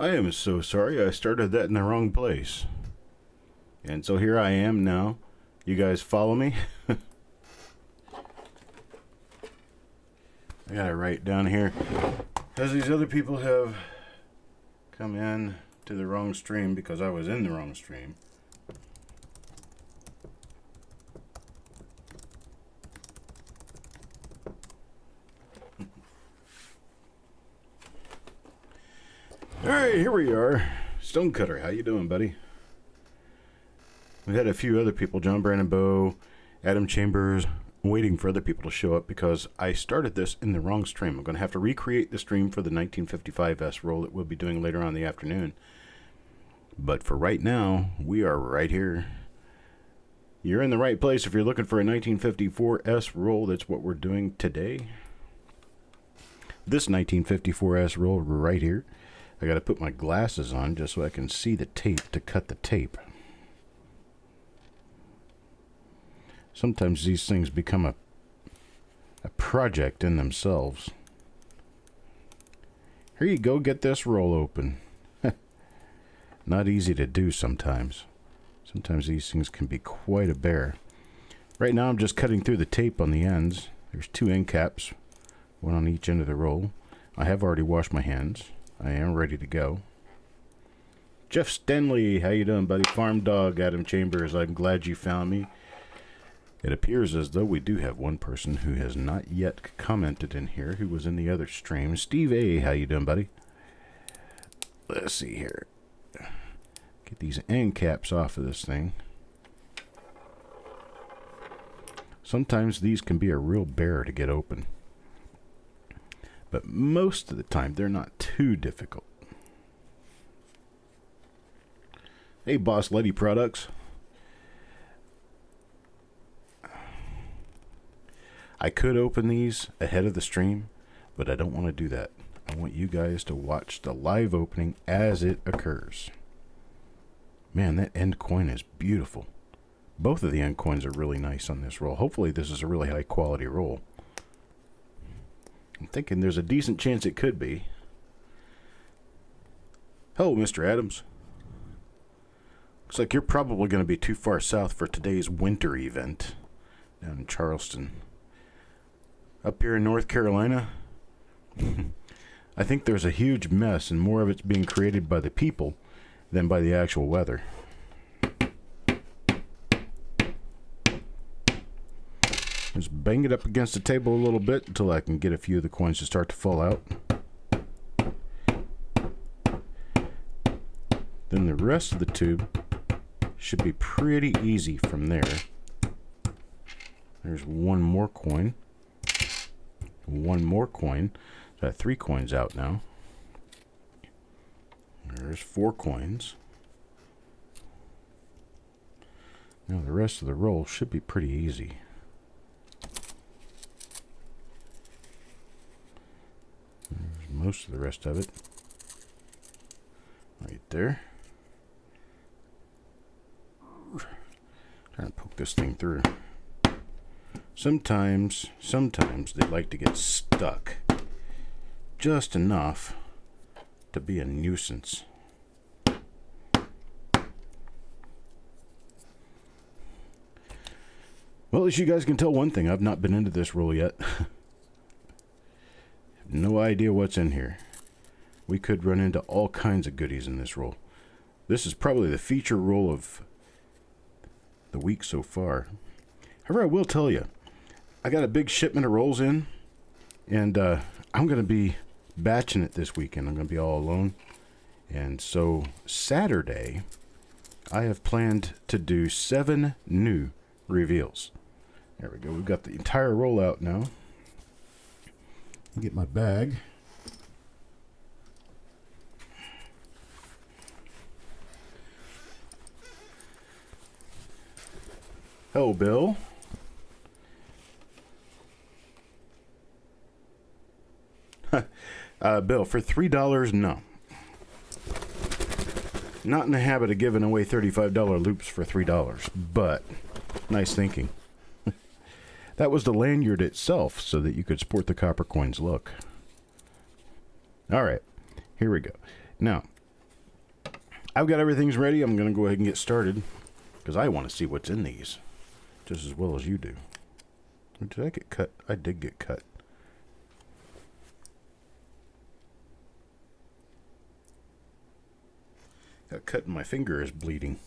I am so sorry. I started that in the wrong place. And so here I am now. You guys follow me? I gotta write down here, as these other people have come in to the wrong stream because I was in the wrong stream. Alright, here we are. Stonecutter, how you doing, buddy? We had a few other people, John Brandon Bow, Adam Chambers, waiting for other people to show up because I started this in the wrong stream. I'm going to have to recreate the stream for the 1955S roll that we'll be doing later on in the afternoon. But for right now, we are right here. You're in the right place if you're looking for a 1954S roll. That's what we're doing today. This 1954S roll right here. I got to put my glasses on just so I can see the tape to cut the tape. Sometimes these things become a project in themselves. Here you go, get this roll open. Not easy to do sometimes. Sometimes these things can be quite a bear. Right now I'm just cutting through the tape on the ends. There's 2 end caps, one on each end of the roll. I have already washed my hands. I am ready to go. Jeff Stenley, how you doing, buddy? Farm Dog, Adam Chambers, I'm glad you found me. It appears as though we do have one person who has not yet commented in here, who was in the other stream. Steve A, how you doing, buddy? Let's see here. Get these end caps off of this thing. Sometimes these can be a real bear to get open. But most of the time, they're not too difficult. Hey, Boss Lady Products. I could open these ahead of the stream, but I don't want to do that. I want you guys to watch the live opening as it occurs. Man, that end coin is beautiful. Both of the end coins are really nice on this roll. Hopefully this is a really high quality roll. I'm thinking there's a decent chance it could be. Hello, Mr. Adams. Looks like you're probably going to be too far south for today's winter event down in Charleston. Up here in North Carolina, I think there's a huge mess and more of it's being created by the people than by the actual weather. Just bang it up against the table a little bit until I can get a few of the coins to start to fall out. Then the rest of the tube should be pretty easy from there. There's one more coin. One more coin. So I have 3 coins out now. There's 4 coins. Now the rest of the roll should be pretty easy. There's most of the rest of it. Right there. Trying to poke this thing through. Sometimes they like to get stuck. Just enough to be a nuisance. Well, as you guys can tell one thing, I've not been into this roll yet. No idea what's in here. We could run into all kinds of goodies in this roll. This is probably the feature roll of the week so far. However, I will tell you, I got a big shipment of rolls in, and I'm going to be batching it this weekend. I'm going to be all alone. And so Saturday, I have planned to do 7 new reveals. There we go. We've got the entire roll out now. Get my bag. Hello, Bill. Bill, for $3, no. Not in the habit of giving away $35 loops for $3, but nice thinking. That was the lanyard itself so that you could sport the Coppercoins look. All right, here we go. Now, I've got everything's ready. I'm going to go ahead and get started because I want to see what's in these just as well as you do. Did I get cut? I did get cut. Got cut and my finger is bleeding.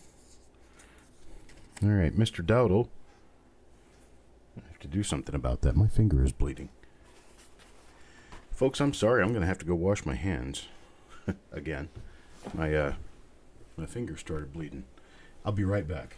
All right, Mr. Dowdle. I have to do something about that. My finger is bleeding. Folks, I'm sorry. I'm going to have to go wash my hands again. My finger started bleeding. I'll be right back.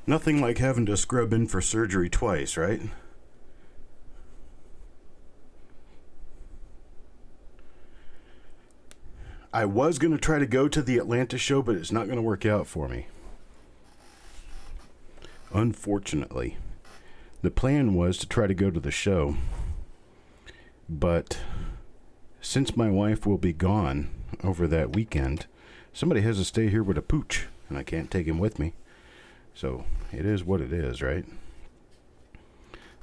Nothing like having to scrub in for surgery twice, right? I was going to try to go to the Atlanta show, but it's not going to work out for me. Unfortunately. The plan was to try to go to the show, but since my wife will be gone over that weekend, somebody has to stay here with a pooch, and I can't take him with me. So, it is what it is, right?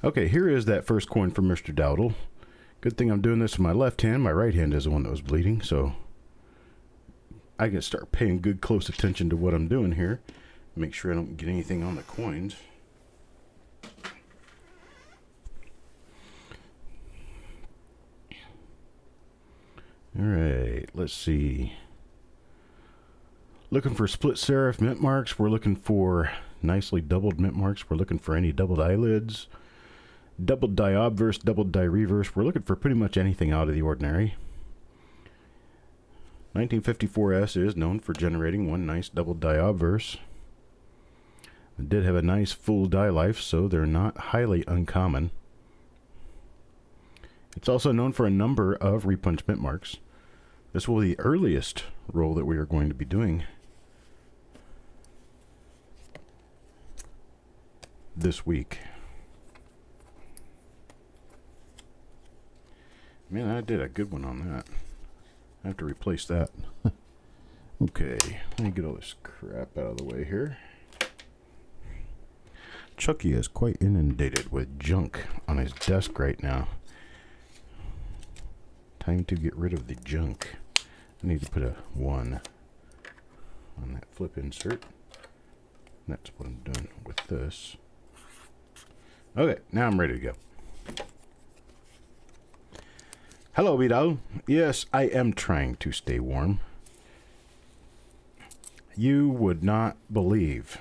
Okay, here is that first coin from Mr. Dowdle. Good thing I'm doing this with my left hand. My right hand is the one that was bleeding, so I can start paying good close attention to what I'm doing here. Make sure I don't get anything on the coins. Alright, let's see. Looking for split serif mint marks. We're looking for nicely doubled mint marks. We're looking for any doubled eyelids, doubled die obverse, doubled die reverse. We're looking for pretty much anything out of the ordinary. 1954S is known for generating one nice double die obverse. It did have a nice full die life, so they're not highly uncommon. It's also known for a number of repunch mint marks. This will be the earliest roll that we are going to be doing this week. Man, I did a good one on that. I have to replace that. Okay, let me get all this crap out of the way here. Chucky is quite inundated with junk on his desk right now. Time to get rid of the junk. I need to put a 1 on that flip insert. That's what I'm doing with this. Okay, now I'm ready to go. Hello, Vidal. Yes, I am trying to stay warm. You would not believe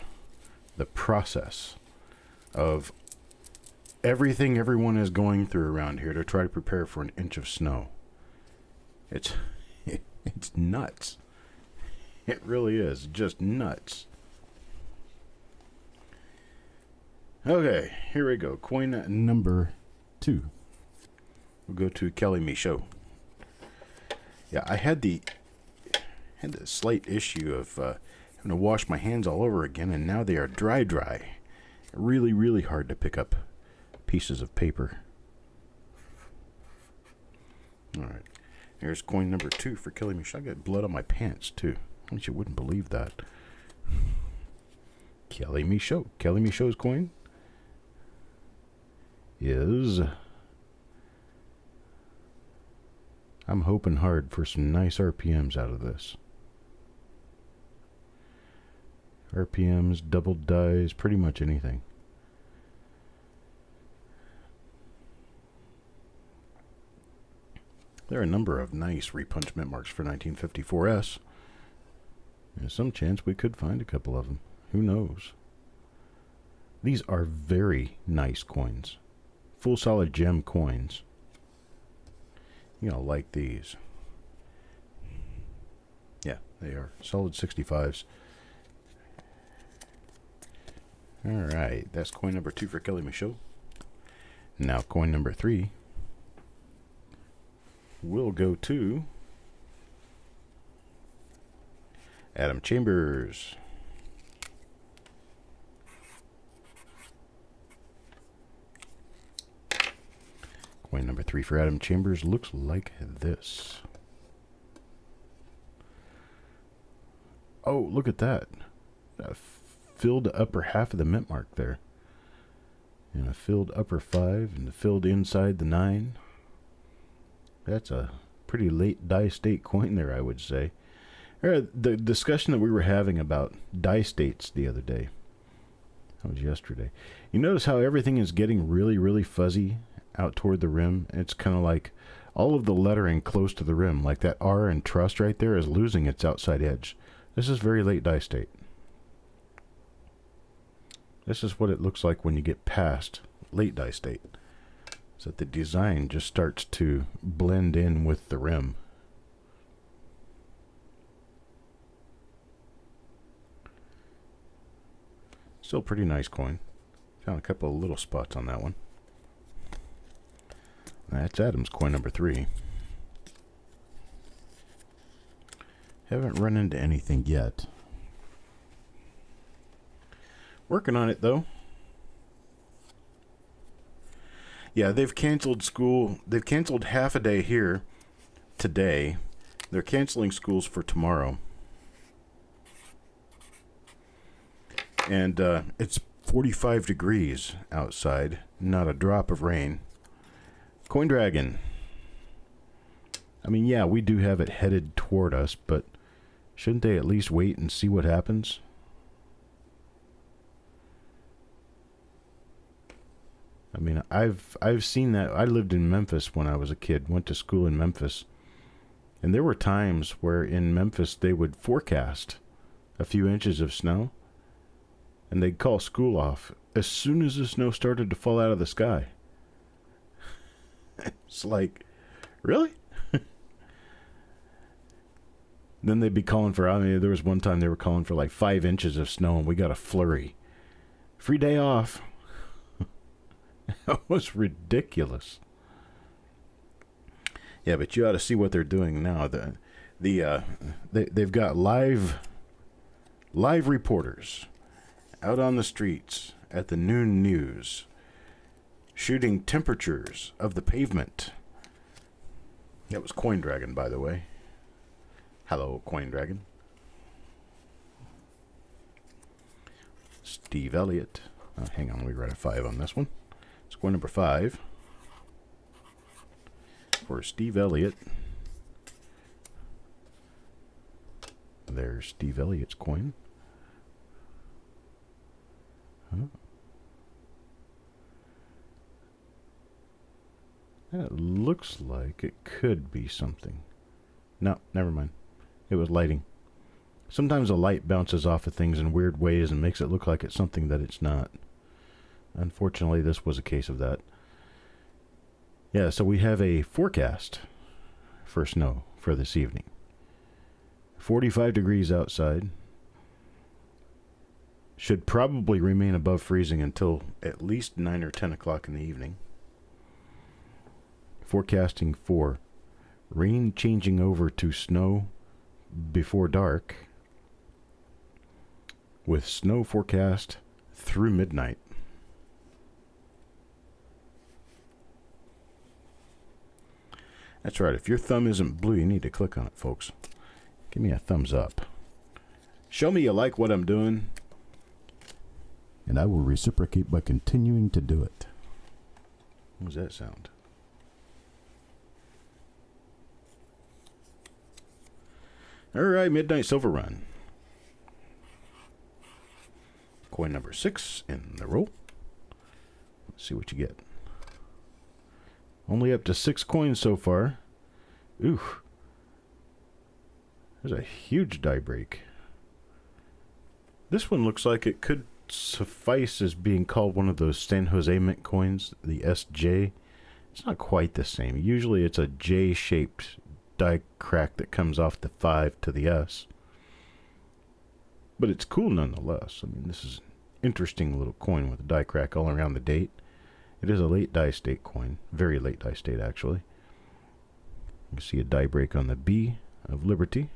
the process of everything everyone is going through around here to try to prepare for an inch of snow. It's nuts. It really is just nuts. Okay, here we go. Coin number 2. We'll go to Kelly Michaud. Yeah, I had the slight issue of having to wash my hands all over again, and now they are dry. Really, really hard to pick up pieces of paper. All right. Here's coin number 2 for Kelly Michaud. I got blood on my pants, too. I wish you wouldn't believe that. Kelly Michaud. Kelly Michaud's coin is... I'm hoping hard for some nice RPMs out of this. RPMs, double dies, pretty much anything. There are a number of nice repunch mint marks for 1954S. There's some chance we could find a couple of them. Who knows? These are very nice coins full solid gem coins. You know, like these. Yeah, they are solid 65s. Alright, that's coin number 2 for Kelly Michaud. Now coin number 3 will go to Adam Chambers. Coin number 3 for Adam Chambers looks like this. Oh, look at that. Filled upper half of the mint mark there. And a filled upper 5 and a filled inside the 9. That's a pretty late die state coin there, I would say. The discussion that we were having about die states the other day. That was yesterday. You notice how everything is getting really, really fuzzy out toward the rim? It's kind of like all of the lettering close to the rim, like that R in trust right there, is losing its outside edge. This is very late die state. This is what it looks like when you get past late die state. So that the design just starts to blend in with the rim. Still pretty nice coin. Found a couple of little spots on that one. That's Adam's coin number 3. Haven't run into anything yet. Working on it though. Yeah, they've canceled school. They've canceled half a day here today. They're canceling schools for tomorrow. And it's 45 degrees outside. Not a drop of rain. Coin Dragon. I mean, yeah, we do have it headed toward us, but shouldn't they at least wait and see what happens? I mean, I've seen that. I lived in Memphis when I was a kid, went to school in Memphis. And there were times where in Memphis they would forecast a few inches of snow, and they'd call school off as soon as the snow started to fall out of the sky. It's like, really? Then they'd be calling for, I mean, there was one time they were calling for like 5 inches of snow, and we got a flurry. Free day off. That was ridiculous. Yeah, but you ought to see what they're doing now. They've got live reporters out on the streets at the noon news, shooting temperatures of the pavement. That was Coin Dragon, by the way. Hello, Coin Dragon. Steve Elliott. Oh, hang on, let me write a 5 on this one. It's coin number 5 for Steve Elliott. There's Steve Elliott's coin. Huh. That looks like it could be something. No, never mind. It was lighting. Sometimes the light bounces off of things in weird ways and makes it look like it's something that it's not. Unfortunately, this was a case of that. Yeah, so we have a forecast for snow for this evening. 45 degrees outside. Should probably remain above freezing until at least 9 or 10 o'clock in the evening. Forecasting for rain changing over to snow before dark, with snow forecast through midnight. That's right. If your thumb isn't blue, you need to click on it, folks. Give me a thumbs up. Show me you like what I'm doing, and I will reciprocate by continuing to do it. What does that sound? All right, Midnight Silver Run. Coin number 6 in the roll. Let's see what you get. Only up to 6 coins so far. Ooh. There's a huge die break. This one looks like it could suffice as being called one of those San Jose Mint coins, the SJ. It's not quite the same. Usually it's a J-shaped die crack that comes off the 5 to the S. But it's cool nonetheless. I mean, this is an interesting little coin with a die crack all around the date. It is a late die state coin. Very late die state, actually. You can see a die break on the B of Liberty.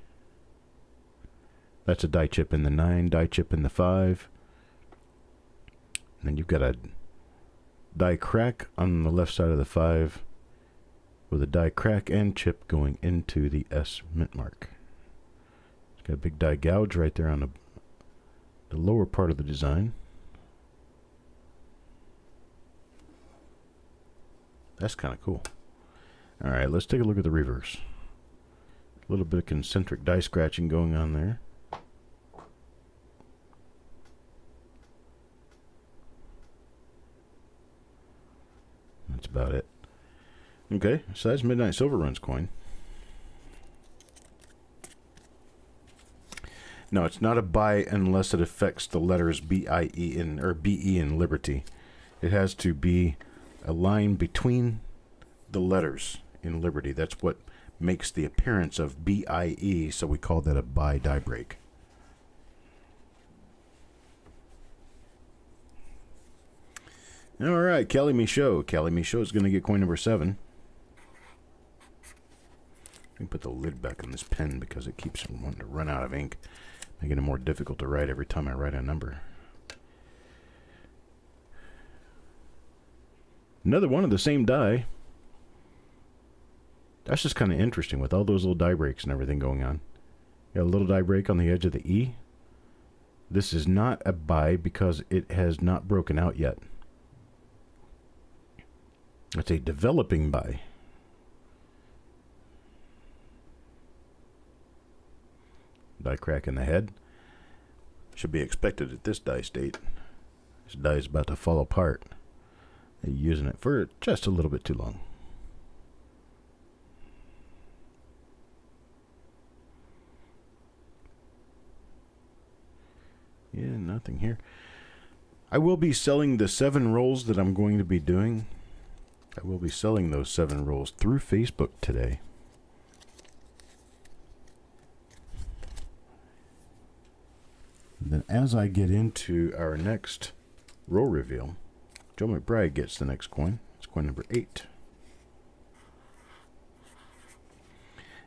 That's a die chip in the 9, die chip in the 5. And then you've got a die crack on the left side of the 5 with a die crack and chip going into the S mint mark. It's got a big die gouge right there on the lower part of the design. That's kind of cool. Alright, let's take a look at the reverse. A little bit of concentric die scratching going on there. That's about it. Okay, so that's Midnight Silver Run's coin. No, it's not a buy unless it affects the letters B-I-E in, or B-E in Liberty. It has to be a line between the letters in Liberty. That's what makes the appearance of B-I-E, so we call that a buy die break. All right, Kelly Michaud. Kelly Michaud is going to get coin number 7. Let me put the lid back on this pen because it keeps wanting to run out of ink, making it more difficult to write every time I write a number. Another one of the same die. That's just kind of interesting with all those little die breaks and everything going on. Got a little die break on the edge of the E. This is not a buy because it has not broken out yet. It's a developing buy. Die crack in the head. Should be expected at this die state. This die is about to fall apart. They're using it for just a little bit too long. Yeah, nothing here. I will be selling the 7 rolls that I'm going to be doing. I will be selling those 7 rolls through Facebook today. And then as I get into our next roll reveal, Joe McBride gets the next coin. It's coin number 8.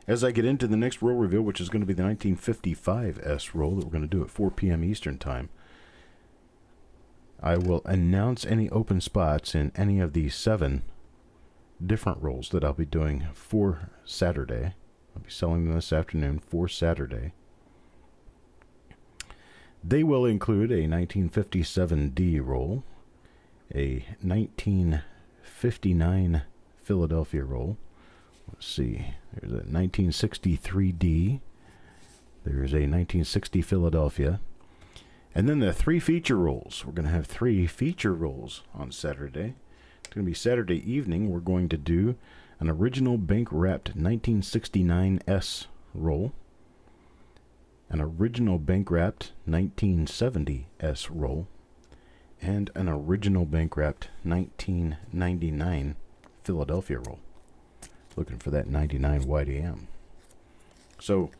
As I get into the next roll reveal, which is going to be the 1955 S roll that we're going to do at 4 p.m. Eastern Time, I will announce any open spots in any of these 7 different rolls that I'll be doing for Saturday. I'll be selling them this afternoon for Saturday. They will include a 1957D roll, a 1959 Philadelphia roll. Let's see. There's a 1963D. There's a 1960 Philadelphia. And then the 3 feature rolls. We're going to have 3 feature rolls on Saturday. It's going to be Saturday evening. We're going to do an original bank-wrapped 1969S roll, an original bank-wrapped 1970S roll, and an original bank-wrapped 1999 Philadelphia roll. Looking for that 99 YDM. So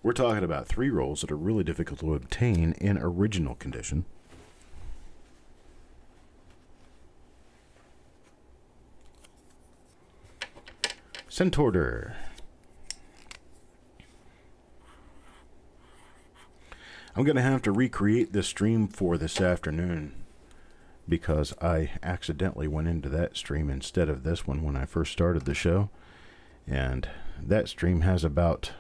we're talking about 3 rolls that are really difficult to obtain in original condition. Centorder. I'm going to have to recreate this stream for this afternoon because I accidentally went into that stream instead of this one when I first started the show. And that stream has about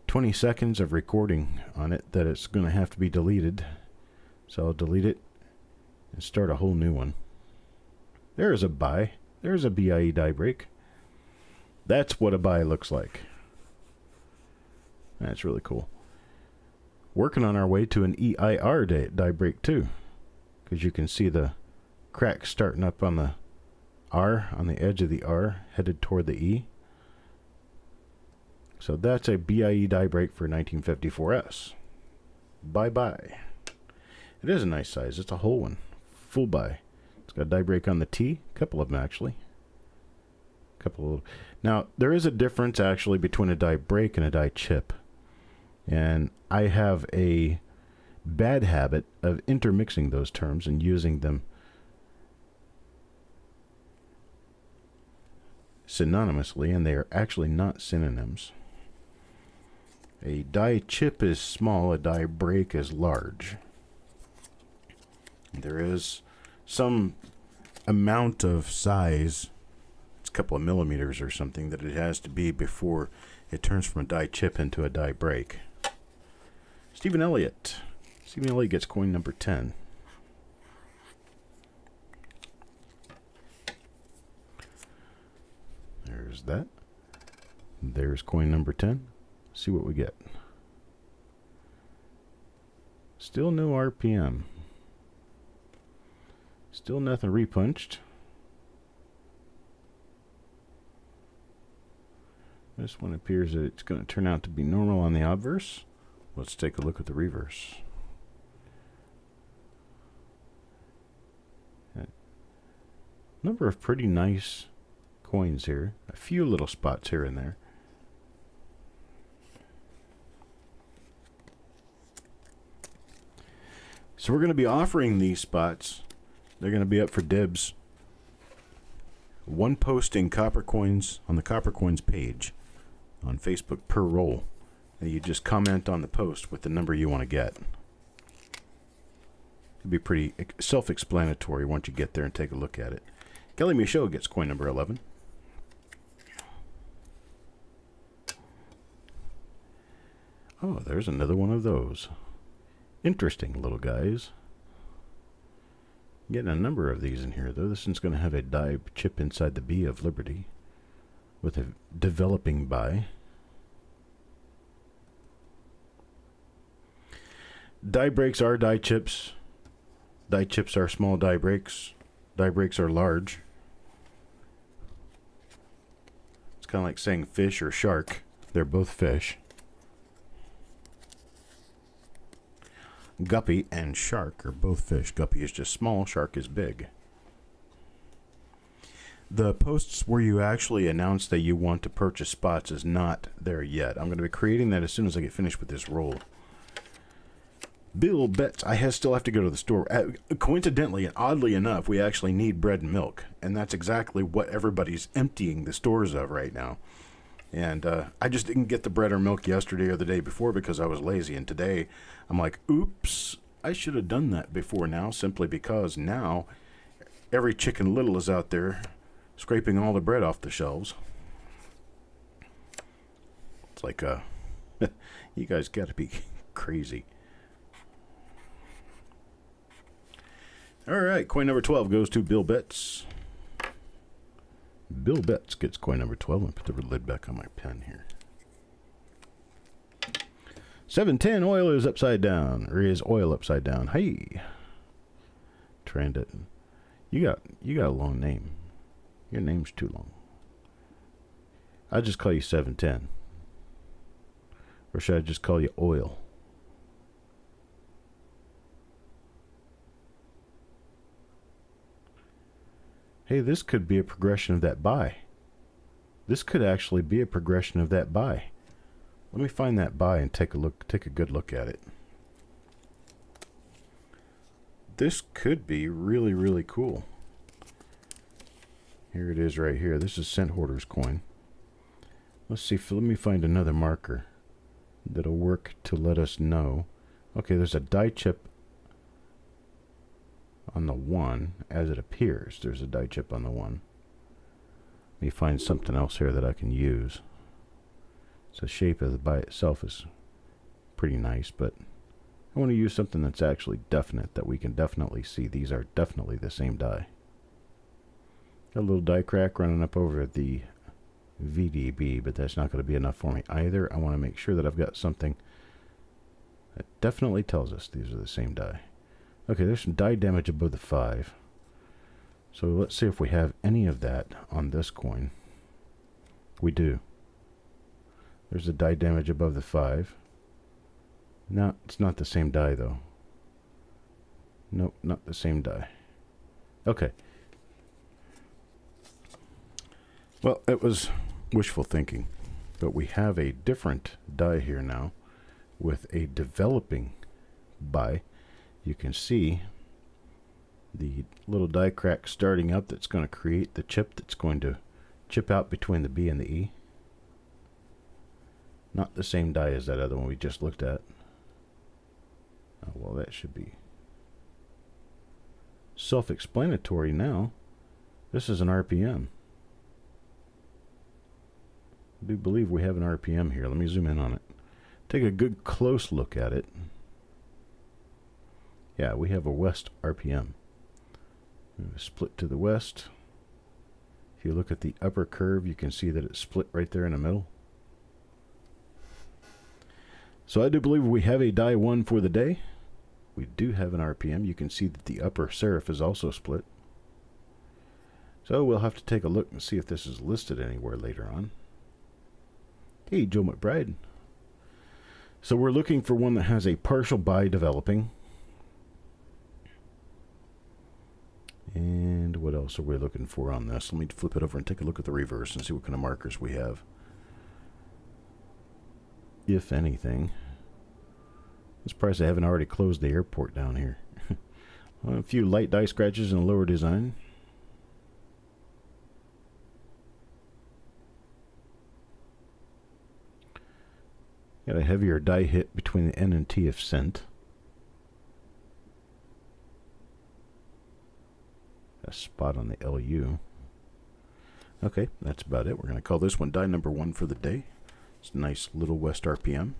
20 seconds of recording on it that it's going to have to be deleted. So I'll delete it and start a whole new one. There is a buy. There's a BIE die break. That's what a buy looks like. That's really cool. Working on our way to an EIR die break too, because you can see the cracks starting up on the R, on the edge of the R, headed toward the E. So that's a BIE die break for 1954S. Bye-bye. It is a nice size. It's a whole one. Full buy. It's got a die break on the T. A couple of them, actually. Now, there is a difference, actually, between a die break and a die chip. And I have a bad habit of intermixing those terms and using them synonymously, and they are actually not synonyms. A die chip is small, a die break is large. There is some amount of size, it's a couple of millimeters or something, that it has to be before it turns from a die chip into a die break. Stephen Elliott. Stephen Elliott gets coin number 10. There's that. There's coin number 10. See what we get. Still no RPM. Still nothing repunched. This one appears that it's going to turn out to be normal on the obverse. Let's take a look at the reverse. Number of pretty nice coins here. A few little spots here and there. So we're going to be offering these spots. They're going to be up for dibs. One posting Coppercoins on the Coppercoins page on Facebook per roll. And you just comment on the post with the number you want to get. It'll be pretty self-explanatory once you get there and take a look at it. Kelly Michaud gets coin number 11. Oh, there's another one of those. Interesting little guys. Getting a number of these in here, though. This one's going to have a die chip inside the B of Liberty with a developing by. Die breaks are die chips. Die chips are small die breaks. Die breaks are large. It's kind of like saying fish or shark. They're both fish. Guppy and shark are both fish. Guppy is just small, shark is big. The posts where you actually announce that you want to purchase spots is not there yet. I'm going to be creating that as soon as I get finished with this roll. Bill bets I still have to go to the store. Coincidentally and oddly enough, we actually need bread and milk. And that's exactly what everybody's emptying the stores of right now. And I just didn't get the bread or milk yesterday or the day before because I was lazy. And today, I'm like, oops, I should have done that before now, simply because now every Chicken Little is out there scraping all the bread off the shelves. It's like, you guys got to be crazy. All right, coin number 12 goes to Bill Betts. Bill Betts gets coin number 12. And put the lid back on my pen here. 710 oil is upside down. Or is oil upside down? Hey. Trendit. You got a long name. Your name's too long. I'll just call you 710. Or should I just call you oil? Hey, this could be a progression of that buy. This could actually be a progression of that buy. Let me find that buy and take a good look at it. This could be really, really cool. Here it is right here. This is Cent Hoarder's coin. Let's see, let me find another marker that'll work to let us know. Okay, there's a die chip on the 1, as it appears. There's a die chip on the 1. Let me find something else here that I can use. So the shape of the by itself is pretty nice, but I want to use something that's actually definite, that we can definitely see these are definitely the same die. Got a little die crack running up over the VDB, but that's not going to be enough for me either. I want to make sure that I've got something that definitely tells us these are the same die. Okay, there's some die damage above the 5. So let's see if we have any of that on this coin. We do. There's the die damage above the 5. No, it's not the same die though. Nope, not the same die. Okay. Well, it was wishful thinking, but we have a different die here now with a developing by. You can see the little die crack starting up that's going to create the chip that's going to chip out between the B and the E. Not the same die as that other one we just looked at. Oh, well, that should be self-explanatory now. This is an RPM. I do believe we have an RPM here. Let me zoom in on it. Take a good close look at it. Yeah, we have a west RPM. Split to the west. If you look at the upper curve, you can see that it's split right there in the middle. So I do believe we have a die 1 for the day. We do have an RPM. You can see that the upper serif is also split. So we'll have to take a look and see if this is listed anywhere later on. Hey, Joe McBride. So we're looking for one that has a partial by developing. And what else are we looking for on this? Let me flip it over and take a look at the reverse and see what kind of markers we have. If anything. I'm surprised I haven't already closed the airport down here. A few light die scratches in the lower design. Got a heavier die hit between the N and T of sent. A spot on the LU. Okay, that's about it. We're going to call this one die number 1 for the day. It's a nice little West RPM.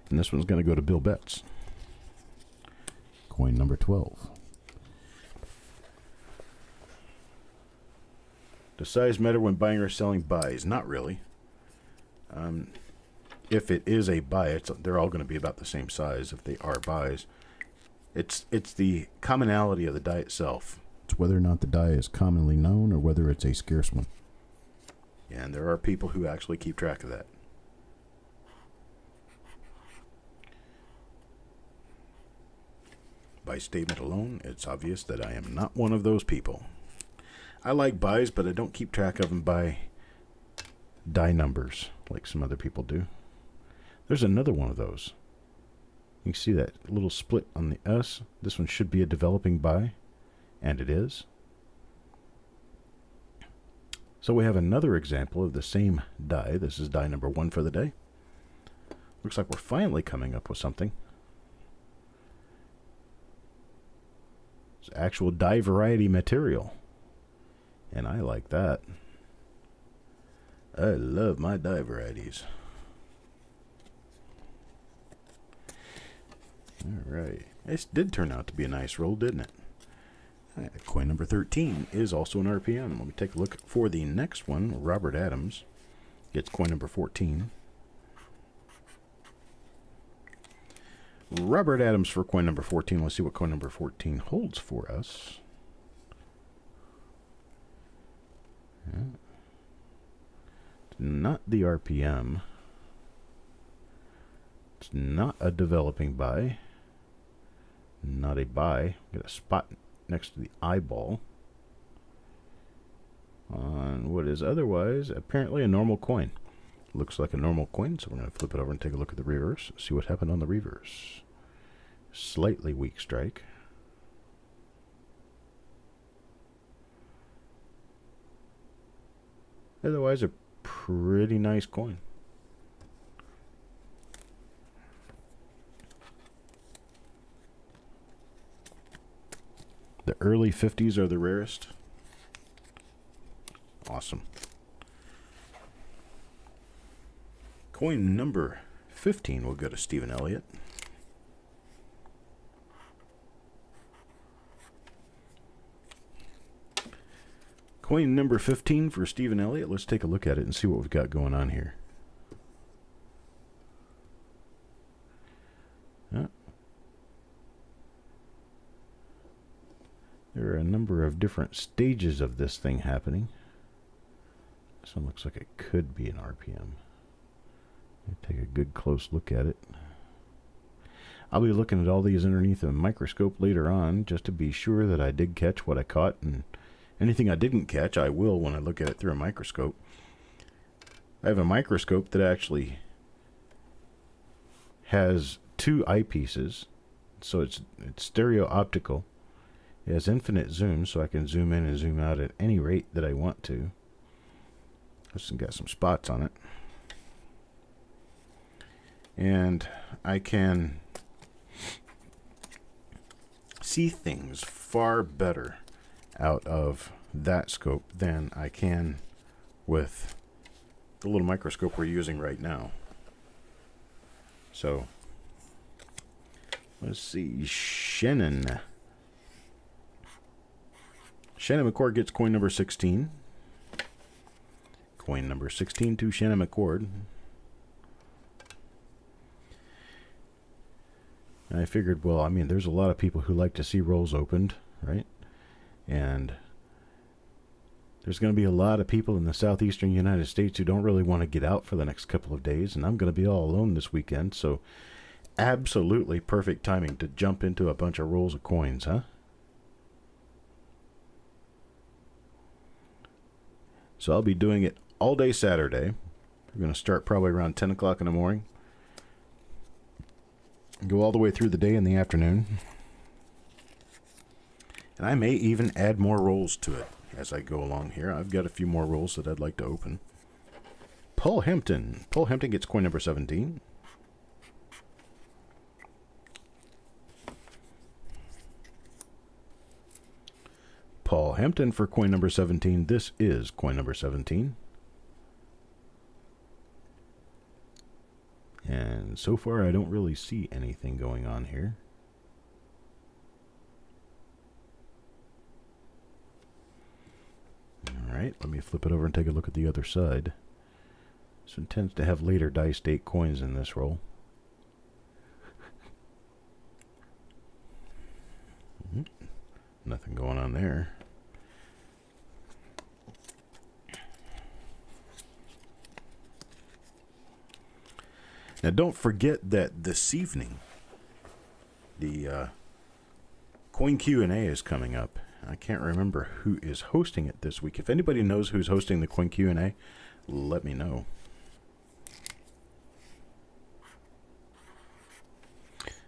And this one's going to go to Bill Betts. Coin number 12. Does size matter when buying or selling buys? Not really. If it is a buy, they're all going to be about the same size if they are buys. It's the commonality of the die itself. It's whether or not the die is commonly known or whether it's a scarce one. And there are people who actually keep track of that. By statement alone, it's obvious that I am not one of those people. I like buys, but I don't keep track of them by die numbers like some other people do. There's another one of those. You can see that little split on the S. This one should be a developing buy, and it is. So we have another example of the same die. This is die number 1 for the day. Looks like we're finally coming up with something. It's actual die variety material. And I like that. I love my die varieties. Alright. This did turn out to be a nice roll, didn't it? Coin number 13 is also an RPM. Let me take a look for the next one. Robert Adams gets coin number 14. Robert Adams for coin number 14. Let's see what coin number 14 holds for us. Yeah. It's not the RPM. It's not a developing buy. Not a buy. Got a spot next to the eyeball on what is otherwise apparently a normal coin. Looks like a normal coin, so we're going to flip it over and take a look at the reverse. See what happened on the reverse. Slightly weak strike. Otherwise a pretty nice coin. The early 50s are the rarest. Awesome. Coin number 15 will go to Stephen Elliott. Coin number 15 for Stephen Elliott. Let's take a look at it and see what we've got going on here. There are a number of different stages of this thing happening. This one looks like it could be an RPM. Take a good close look at it. I'll be looking at all these underneath a microscope later on just to be sure that I did catch what I caught, and anything I didn't catch, I will when I look at it through a microscope. I have a microscope that actually has 2 eyepieces, so it's stereo optical. It has infinite zoom, so I can zoom in and zoom out at any rate that I want to. This has got some spots on it. And I can see things far better out of that scope than I can with the little microscope we're using right now. So, let's see. Shannon McCord gets coin number 16. Coin number 16 to Shannon McCord. And I figured, well, I mean, there's a lot of people who like to see rolls opened, right? And there's going to be a lot of people in the southeastern United States who don't really want to get out for the next couple of days, and I'm going to be all alone this weekend, so absolutely perfect timing to jump into a bunch of rolls of coins, huh? So I'll be doing it all day Saturday. We're going to start probably around 10 o'clock in the morning. Go all the way through the day and the afternoon. And I may even add more rolls to it as I go along here. I've got a few more rolls that I'd like to open. Paul Hampton. Paul Hampton gets coin number 17. Paul Hampton for coin number 17. This is coin number 17. And so far, I don't really see anything going on here. Alright, let me flip it over and take a look at the other side. This one tends to have later dice date coins in this roll. Nothing going on there. Now, don't forget that this evening, the Coin Q&A is coming up. I can't remember who is hosting it this week. If anybody knows who's hosting the Coin Q&A, let me know.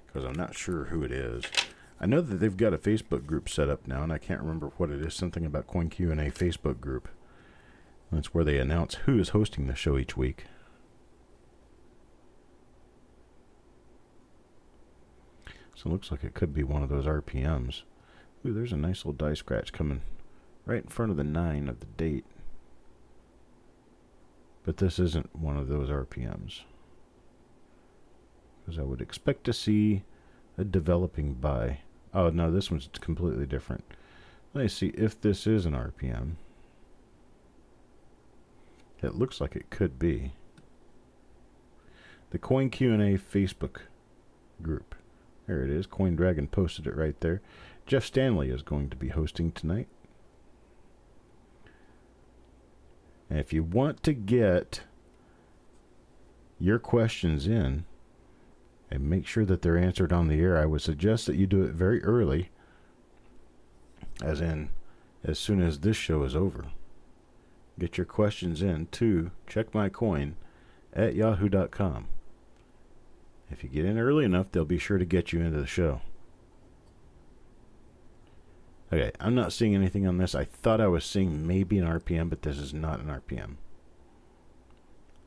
Because I'm not sure who it is. I know that they've got a Facebook group set up now, and I can't remember what it is. Something about Coin Q&A Facebook group. That's where they announce who is hosting the show each week. So it looks like it could be one of those RPMs. Ooh, there's a nice little die scratch coming right in front of the 9 of the date. But this isn't one of those RPMs. Because I would expect to see a developing by. Oh, no, this one's completely different. Let me see if this is an RPM. It looks like it could be. The Coin Q&A Facebook group. There it is. Coin Dragon posted it right there. Jeff Stanley is going to be hosting tonight. And if you want to get your questions in and make sure that they're answered on the air, I would suggest that you do it very early, as in as soon as this show is over. Get your questions in to checkmycoin@yahoo.com. If you get in early enough, they'll be sure to get you into the show. Okay, I'm not seeing anything on this. I thought I was seeing maybe an RPM, but this is not an RPM.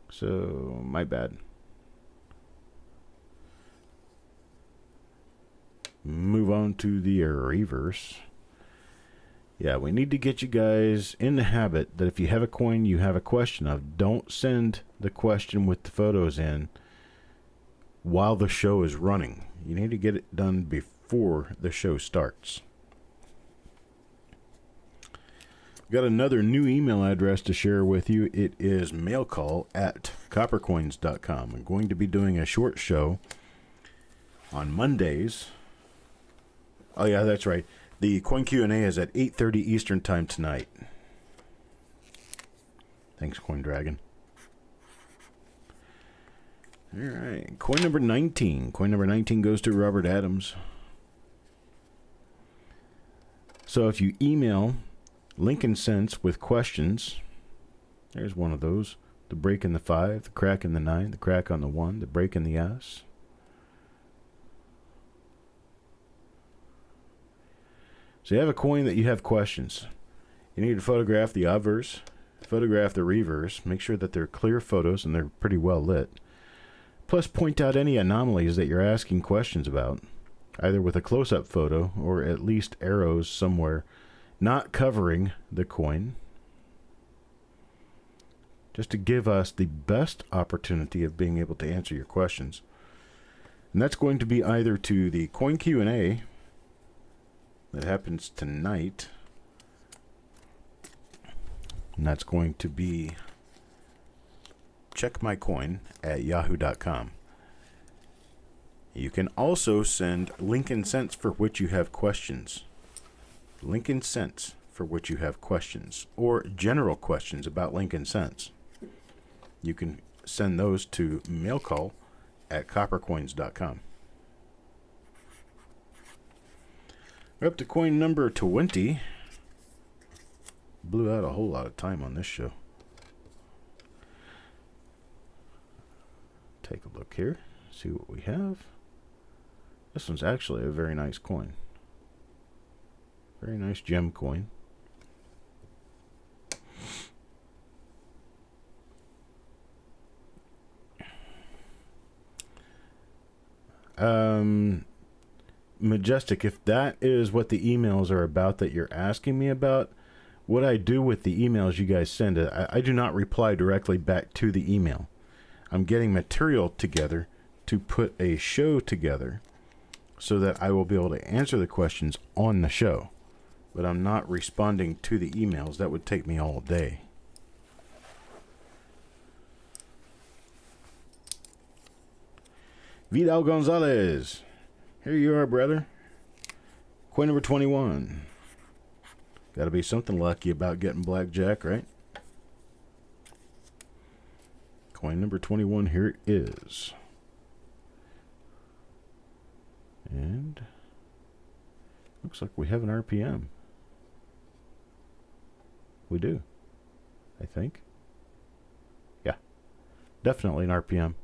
So, my bad. Move on to the reverse. Yeah, we need to get you guys in the habit that if you have a coin you have a question of, don't send the question with the photos in while the show is running. You need to get it done before the show starts. Got another new email address to share with you. It is mailcall@coppercoins.com. I'm going to be doing a short show on Mondays. Oh yeah, that's right. The Coin Q&A is at 8:30 Eastern Time tonight. Thanks, Coin Dragon. All right, coin number 19. Coin number 19 goes to Robert Adams. So if you email Lincoln Cents with questions, there's one of those. The break in the 5, the crack in the 9, the crack on the 1, the break in the S. So you have a coin that you have questions. You need to photograph the obverse, photograph the reverse, make sure that they're clear photos and they're pretty well lit. Plus point out any anomalies that you're asking questions about, either with a close-up photo or at least arrows somewhere not covering the coin, just to give us the best opportunity of being able to answer your questions. And that's going to be either to the coin Q&A that happens tonight, and that's going to be checkmycoin@yahoo.com. You can also send Lincoln Cents for which you have questions. Lincoln Cents for which you have questions, or general questions about Lincoln Cents. You can send those to mailcall@coppercoins.com. We're up to coin number 20. Blew out a whole lot of time on this show. Take a look here, see what we have. This one's actually a very nice coin. Very nice gem coin. Majestic, if that is what the emails are about that you're asking me about, what I do with the emails you guys send, I do not reply directly back to the email. I'm getting material together to put a show together so that I will be able to answer the questions on the show. But I'm not responding to the emails. That would take me all day. Vidal Gonzalez. Here you are, brother. Coin number 21. Got to be something lucky about getting blackjack, right? Coin number 21, here it is. And looks like we have an RPM. We do, I think. Yeah, definitely an RPM.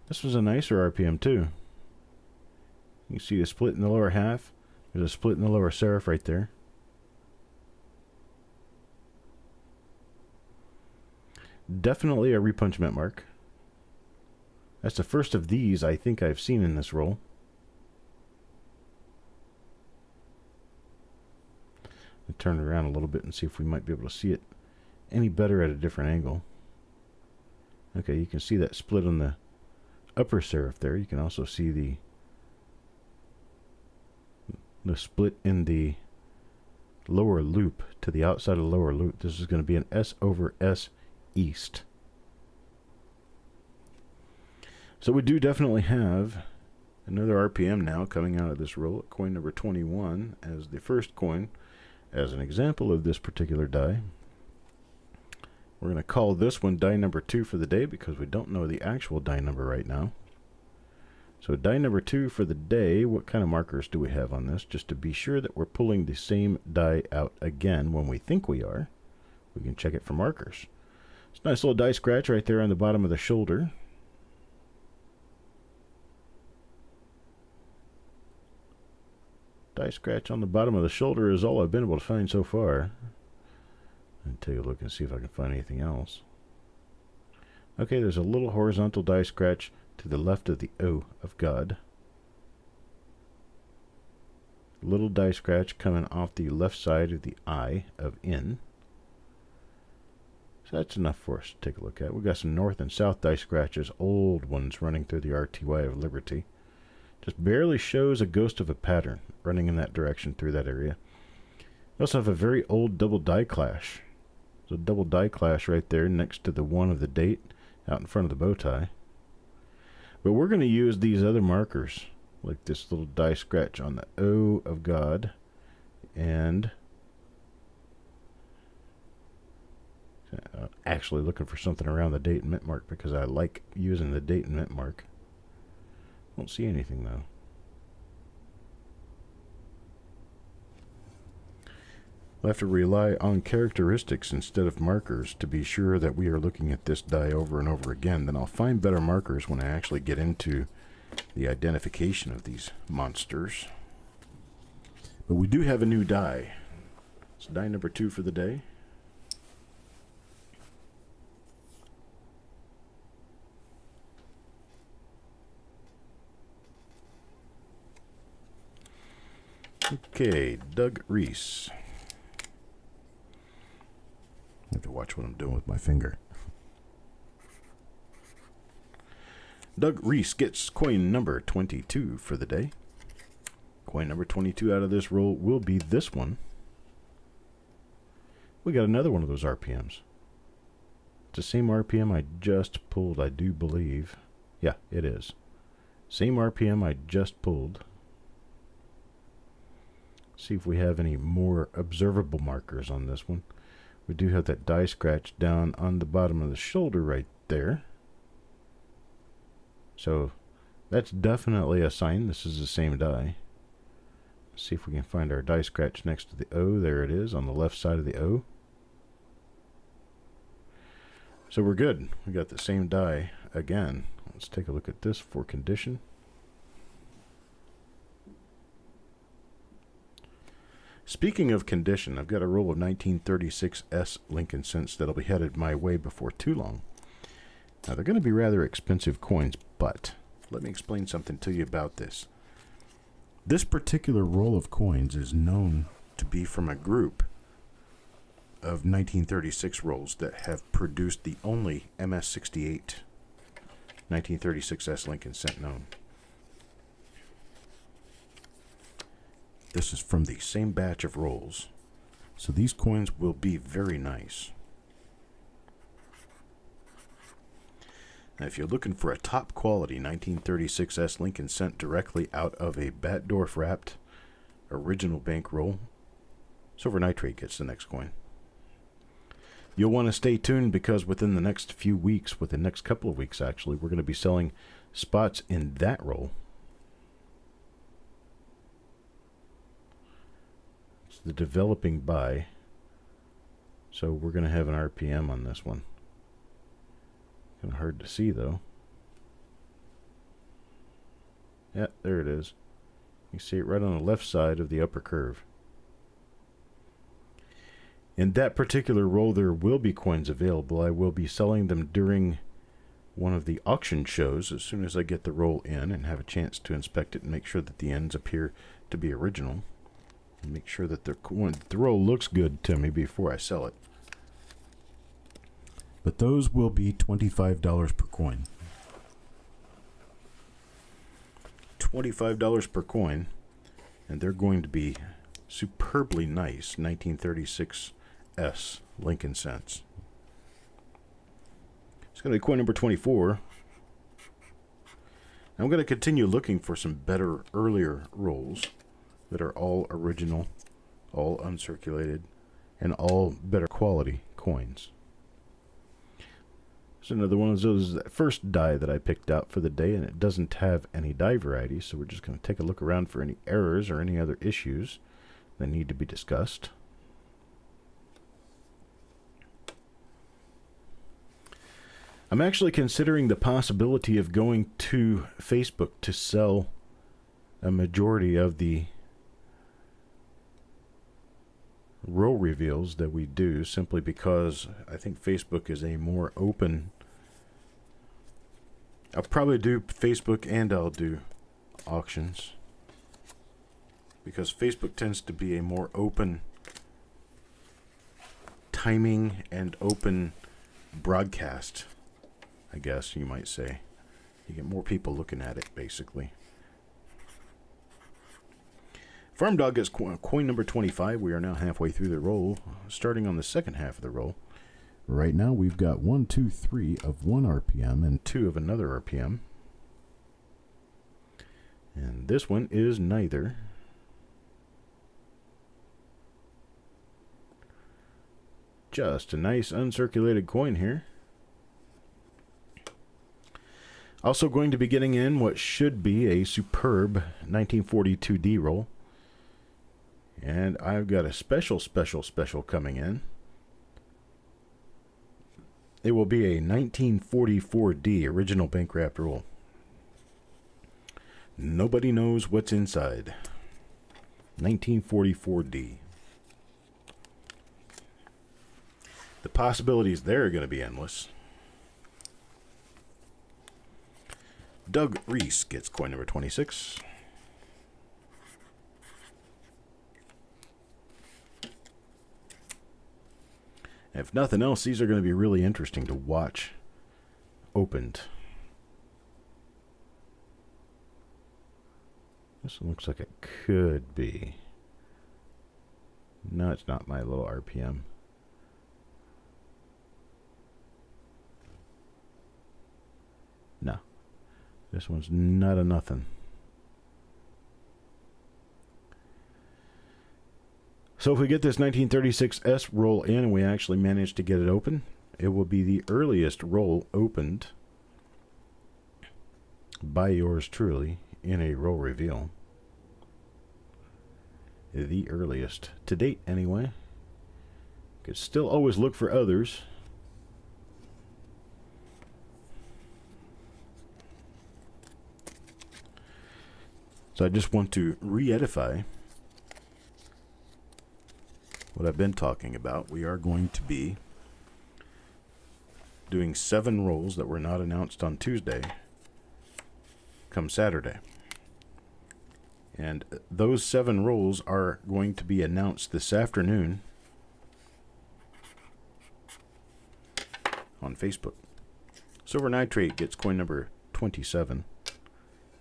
This was a nicer RPM too. You can see a split in the lower half. There's a split in the lower serif right there. Definitely a repunchment mark. That's the first of these I think I've seen in this roll. I'll turn it around a little bit and see if we might be able to see it any better at a different angle. Okay, you can see that split on the upper serif there. You can also see the split in the lower loop to the outside of the lower loop. This is going to be an S over S east. So we do definitely have another RPM now coming out of this roll at coin number 21 as the first coin as an example of this particular die. We're going to call this one die number 2 for the day because we don't know the actual die number right now. So die number 2 for the day. What kind of markers do we have on this? Just to be sure that we're pulling the same die out again when we think we are. We can check it for markers. It's a nice little die scratch right there on the bottom of the shoulder. Die scratch on the bottom of the shoulder is all I've been able to find so far. I'll take a look and see if I can find anything else. Okay, there's a little horizontal die scratch to the left of the O of God. Little die scratch coming off the left side of the I of in. So that's enough for us to take a look at. We've got some north and south die scratches, old ones running through the RTY of Liberty. Just barely shows a ghost of a pattern running in that direction through that area. We also have a very old double die clash. There's a double die clash right there next to the one of the date out in front of the bow tie. But we're going to use these other markers, like this little die scratch on the O of God, and actually looking for something around the date and mint mark because I like using the date and mint mark. Don't see anything though. We'll have to rely on characteristics instead of markers to be sure that we are looking at this die over and over again. Then I'll find better markers when I actually get into the identification of these monsters. But we do have a new die. It's die number 2 for the day. Okay, Doug Reese. I have to watch what I'm doing with my finger. Doug Reese gets coin number 22 for the day. Coin number 22 out of this roll will be this one. We got another one of those RPMs. It's the same RPM I just pulled, I do believe. Yeah, it is. Same RPM I just pulled. See if we have any more observable markers on this one. We do have that die scratch down on the bottom of the shoulder right there. So that's definitely a sign this is the same die. Let's see if we can find our die scratch next to the O. There it is on the left side of the O. So we're good. We got the same die again. Let's take a look at this for condition. Speaking of condition, I've got a roll of 1936S Lincoln cents that'll be headed my way before too long. Now, they're going to be rather expensive coins, but let me explain something to you about this. This particular roll of coins is known to be from a group of 1936 rolls that have produced the only MS-68 1936S Lincoln cent known. This is from the same batch of rolls, so these coins will be very nice. Now, if you're looking for a top quality 1936S Lincoln cent directly out of a Batdorf wrapped original bankroll, silver nitrate gets the next coin. You'll want to stay tuned because within the next few weeks, within the next couple of weeks actually, we're going to be selling spots in that roll. It's the developing buy, so we're going to have an RPM on this one. Kind of hard to see though. Yeah, there it is. You see it right on the left side of the upper curve. In that particular roll, there will be coins available. I will be selling them during one of the auction shows as soon as I get the roll in and have a chance to inspect it and make sure that the ends appear to be original. And make sure that the roll looks good to me before I sell it. But those will be $25 per coin. $25 per coin, and they're going to be superbly nice 1936S Lincoln cents. It's going to be coin number 24. I'm going to continue looking for some better earlier rolls that are all original, all uncirculated, and all better quality coins. It's another one of those, that first die that I picked out for the day, and it doesn't have any die variety, so we're just going to take a look around for any errors or any other issues that need to be discussed. I'm actually considering the possibility of going to Facebook to sell a majority of the roll reveals that we do, simply because I think Facebook is a more open. I'll probably do Facebook and I'll do auctions, because Facebook tends to be a more open timing and open broadcast, I guess you might say. You get more people looking at it, basically. Farm Dog gets coin number 25. We are now halfway through the roll, starting on the second half of the roll. Right now we've got 1, 2, 3 of one RPM and 2 of another RPM. And this one is neither. Just a nice uncirculated coin here. Also going to be getting in what should be a superb 1942D roll. And I've got a special coming in. It will be a 1944D original bank wrapped roll. Nobody knows what's inside. 1944D. The possibilities there are going to be endless. Doug Reese gets coin number 26. If nothing else, these are going to be really interesting to watch opened. This one looks like it could be. No, it's not my little RPM. No. This one's not a nothing. So if we get this 1936S roll in and we actually manage to get it open, it will be the earliest roll opened by yours truly in a roll reveal. The earliest to date anyway. Could still always look for others. So I just want to re-edify what I've been talking about. We are going to be doing 7 rolls that were not announced on Tuesday come Saturday. And those 7 rolls are going to be announced this afternoon on Facebook. Silver Nitrate gets coin number 27.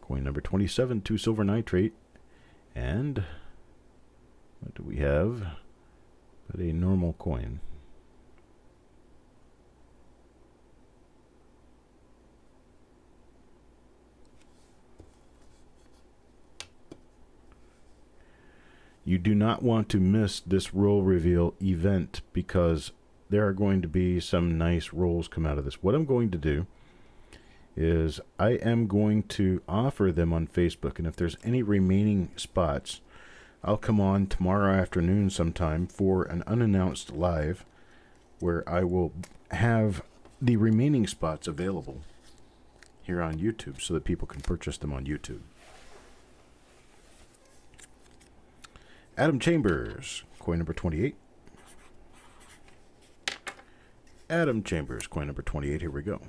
Coin number 27 to Silver Nitrate. And what do we have? But a normal coin. You do not want to miss this roll reveal event because there are going to be some nice rolls come out of this. What I'm going to do is I am going to offer them on Facebook, and if there's any remaining spots, I'll come on tomorrow afternoon sometime for an unannounced live where I will have the remaining spots available here on YouTube so that people can purchase them on YouTube. Adam Chambers, coin number 28. Adam Chambers, coin number 28. Here we go.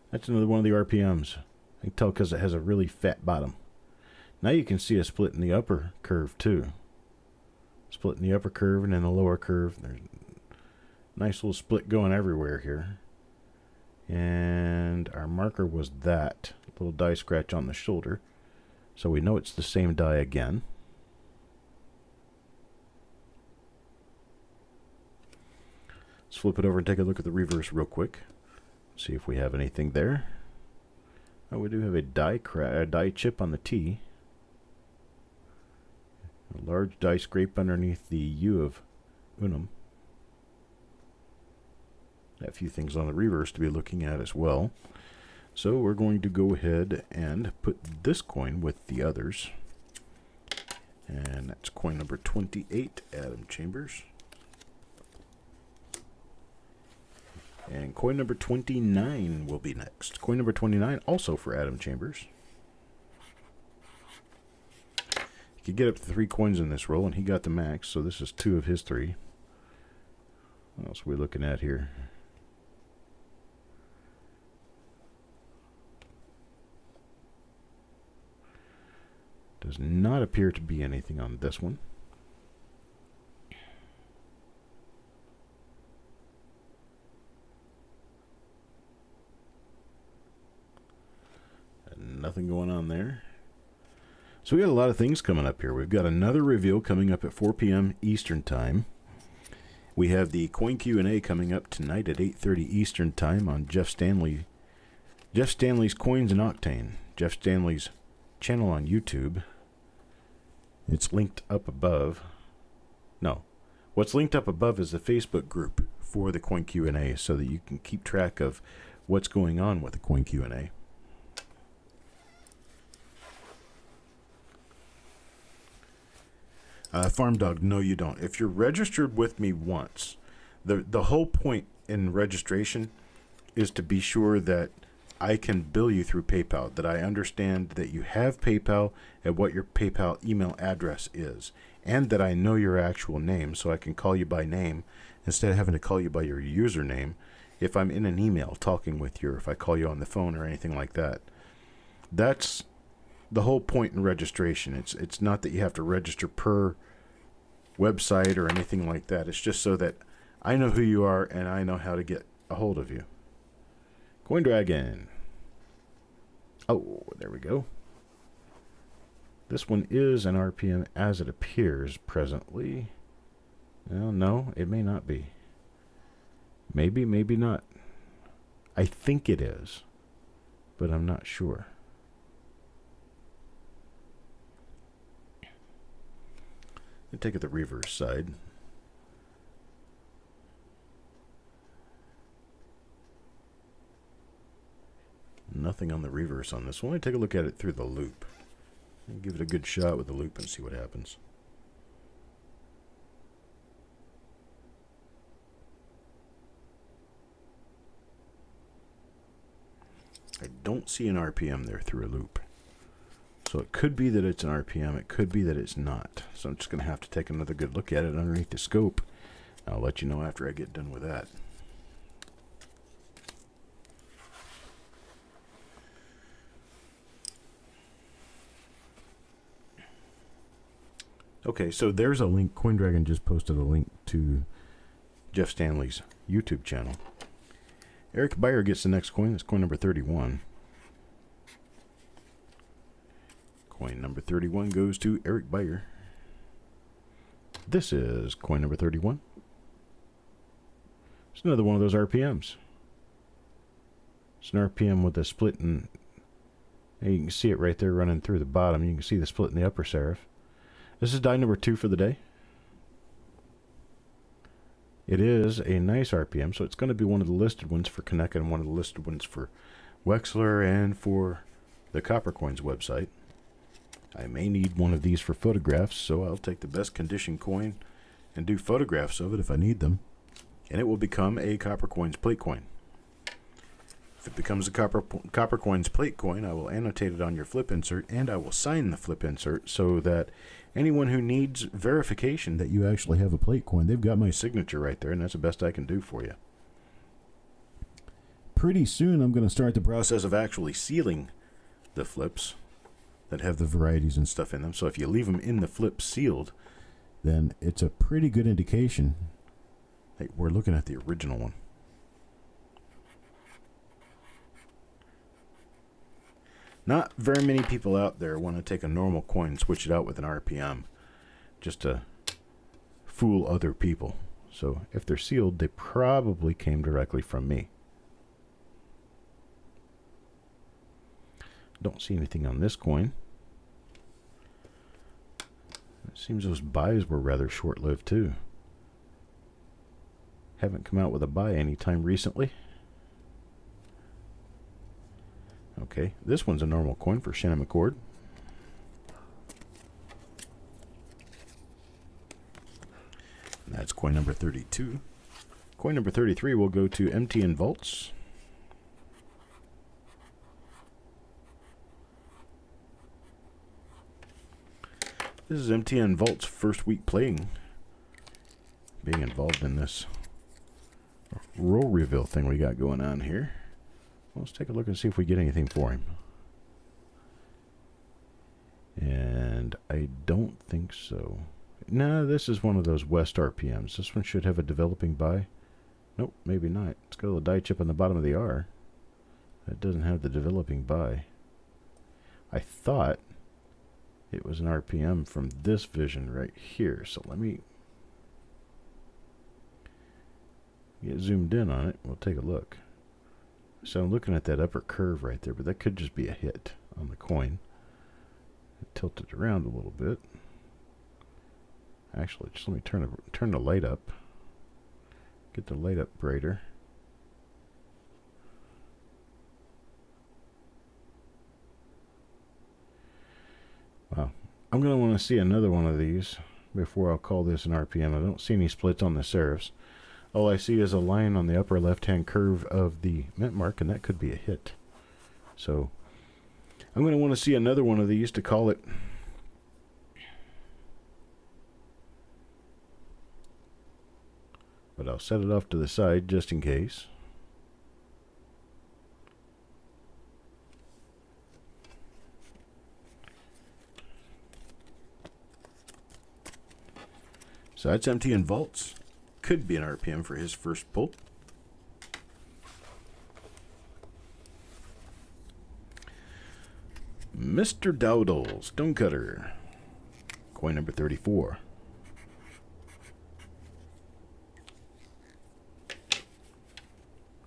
That's another one of the RPMs. I can tell because it has a really fat bottom. Now you can see a split in the upper curve too. Split in the upper curve and in the lower curve. There's a nice little split going everywhere here. And our marker was that little die scratch on the shoulder. So we know it's the same die again. Let's flip it over and take a look at the reverse real quick. See if we have anything there. Oh, we do have a die chip on the T. A large die scrape underneath the U of Unum. A few things on the reverse to be looking at as well. So we're going to go ahead and put this coin with the others. And that's coin number 28, Adam Chambers. And coin number 29 will be next. Coin number 29 also for Adam Chambers. He could get up to 3 coins in this roll, and he got the max, so this is 2 of his 3. What else are we looking at here? Does not appear to be anything on this one. Nothing going on there. So we got a lot of things coming up here. We've got another reveal coming up at 4 p.m. Eastern Time. We have the Coin Q&A coming up tonight at 8:30 Eastern Time on Jeff Stanley's Coins and Octane. Jeff Stanley's channel on YouTube. It's linked up above. No. What's linked up above is the Facebook group for the Coin Q&A so that you can keep track of what's going on with the Coin Q&A. Farm Dog, no you don't. If you're registered with me once, the whole point in registration is to be sure that I can bill you through PayPal, that I understand that you have PayPal and what your PayPal email address is, and that I know your actual name so I can call you by name instead of having to call you by your username if I'm in an email talking with you, or if I call you on the phone or anything like that. That's the whole point in registration. It's not that you have to register per website or anything like that. It's just so that I know who you are and I know how to get a hold of you. Coin Dragon. Oh, there we go. This one is an RPM as it appears presently. Well, no, it may not be. Maybe, maybe not. I think it is, but I'm not sure. Let's take it the reverse side. Nothing on the reverse on this one. Let me take a look at it through the loop. Give it a good shot with the loop and see what happens. I don't see an RPM there through a loop. So it could be that it's an RPM. It could be that it's not. So I'm just going to have to take another good look at it underneath the scope. I'll let you know after I get done with that. Okay, so there's a link. CoinDragon just posted a link to Jeff Stanley's YouTube channel. Eric Beyer gets the next coin. That's coin number 31. Coin number 31 goes to Eric Beyer. This is coin number 31. It's another one of those RPMs. It's an RPM with a split in. You can see it right there running through the bottom. You can see the split in the upper serif. This is die number 2 for the day. It is a nice RPM, so it's going to be one of the listed ones for Kaneka and one of the listed ones for Wexler and for the Coppercoins website. I may need one of these for photographs, so I'll take the best condition coin and do photographs of it if I need them. And it will become a Coppercoins plate coin. If it becomes a Coppercoins plate coin, I will annotate it on your flip insert, and I will sign the flip insert so that anyone who needs verification that you actually have a plate coin, they've got my signature right there, and that's the best I can do for you. Pretty soon I'm going to start the process of actually sealing the flips that have the varieties and stuff in them. So if you leave them in the flip sealed, then it's a pretty good indication that we're looking at the original one. Not very many people out there want to take a normal coin and switch it out with an RPM just to fool other people. So if they're sealed, they probably came directly from me. Don't see anything on this coin. It seems those buys were rather short-lived too. Haven't come out with a buy anytime recently. Okay, this one's a normal coin for Shannon McCord. And that's coin number 32. Coin number 33 will go to MTN Vaults. This is MTN Vault's first week playing, being involved in this roll reveal thing we got going on here. Let's take a look and see if we get anything for him. And I don't think so. No, this is one of those West RPMs. This one should have a developing buy. Nope, maybe not. It's got a little die chip on the bottom of the R. That doesn't have the developing buy. I thought it was an RPM from this vision right here. So let me get zoomed in on it. We'll take a look. So I'm looking at that upper curve right there, but that could just be a hit on the coin. Tilt it around a little bit. Actually, just let me turn the light up. Get the light up brighter. Wow. I'm going to want to see another one of these before I'll call this an RPM. I don't see any splits on the serifs. All I see is a line on the upper left-hand curve of the mint mark, and that could be a hit. So I'm going to want to see another one of these to call it. But I'll set it off to the side just in case. So that's empty and vaults. Could be an RPM for his first pull. Mr. Dowdle, Stonecutter. Coin number 34.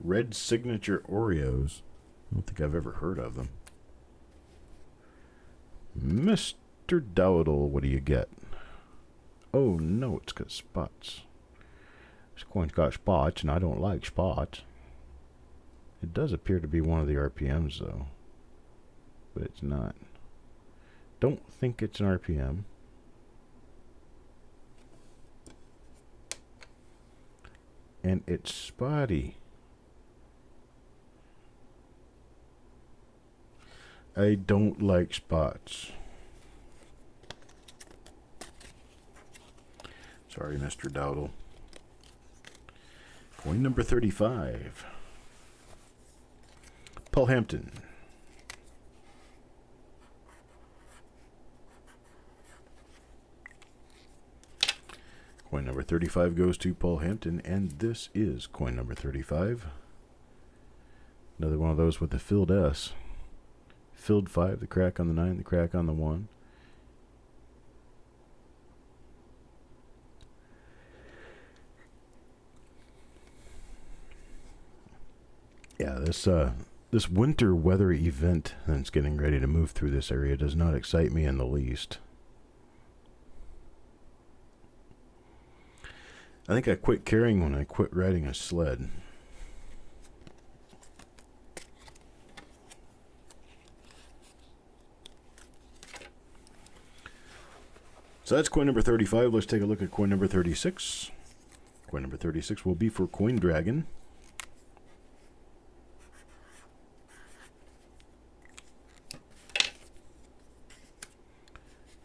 Red Signature Oreos. I don't think I've ever heard of them. Mr. Dowdle, what do you get? Oh no, it's got spots. This coin's got spots, and I don't like spots. It does appear to be one of the RPMs, though. But it's not. Don't think it's an RPM. And it's spotty. I don't like spots. Sorry, Mr. Dowdle. Coin number 35. Paul Hampton. Coin number 35 goes to Paul Hampton, and this is coin number 35. Another one of those with the filled S. Filled 5, the crack on the 9, the crack on the 1. Yeah, this winter weather event that's getting ready to move through this area does not excite me in the least. I think I quit carrying when I quit riding a sled. So that's coin number 35. Let's take a look at coin number 36. Coin number 36 will be for Coin Dragon.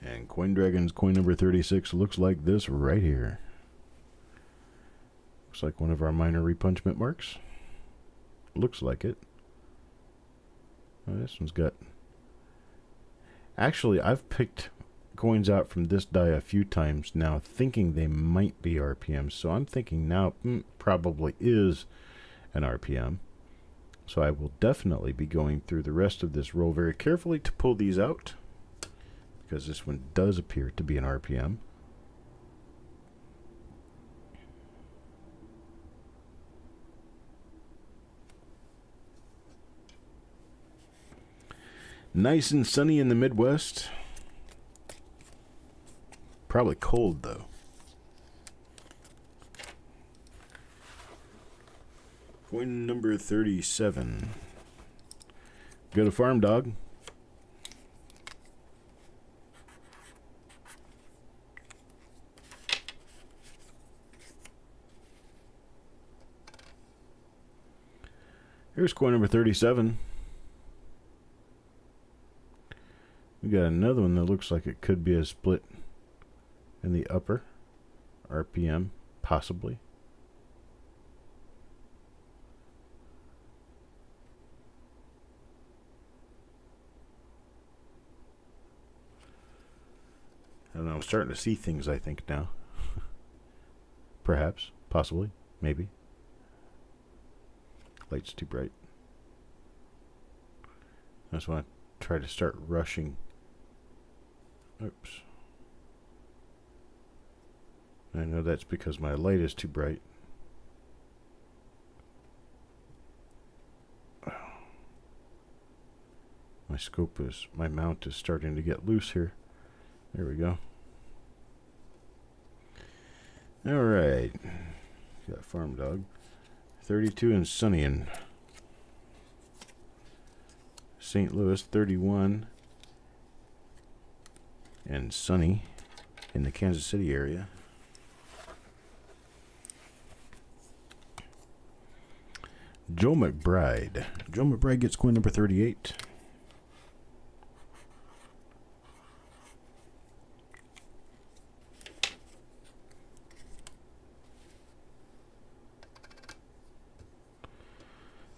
And Coin Dragon's coin number 36 looks like this right here. Looks like one of our minor repunchment marks. Looks like it. Oh, this one's got... Actually, I've picked coins out from this die a few times now, thinking they might be RPMs. So I'm thinking now probably is an RPM. So I will definitely be going through the rest of this roll very carefully to pull these out, because this one does appear to be an RPM. Nice and sunny in the Midwest. Probably cold, though. Coin number 37. Go to Farm Dog. Here's coin number 37. We got another one that looks like it could be a split in the upper RPM, possibly. I don't know, I'm starting to see things, I think, now. Perhaps, possibly, maybe. Light's too bright. I just want to try to start rushing. Oops. I know that's because my light is too bright. My mount is starting to get loose here. There we go. Alright. Got Farm Dog. 32 and sunny in St. Louis. 31 and sunny in the Kansas City area. Joe McBride. Joe McBride gets coin number 38.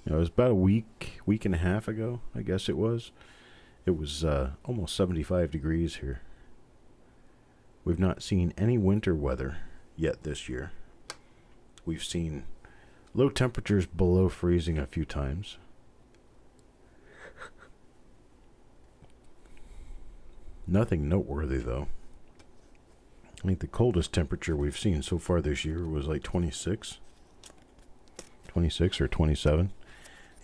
It was about a week and a half ago, I guess it was. It was almost 75 degrees here. We've not seen any winter weather yet this year. We've seen low temperatures below freezing a few times. Nothing noteworthy, though. I think the coldest temperature we've seen so far this year was like 26 or 27.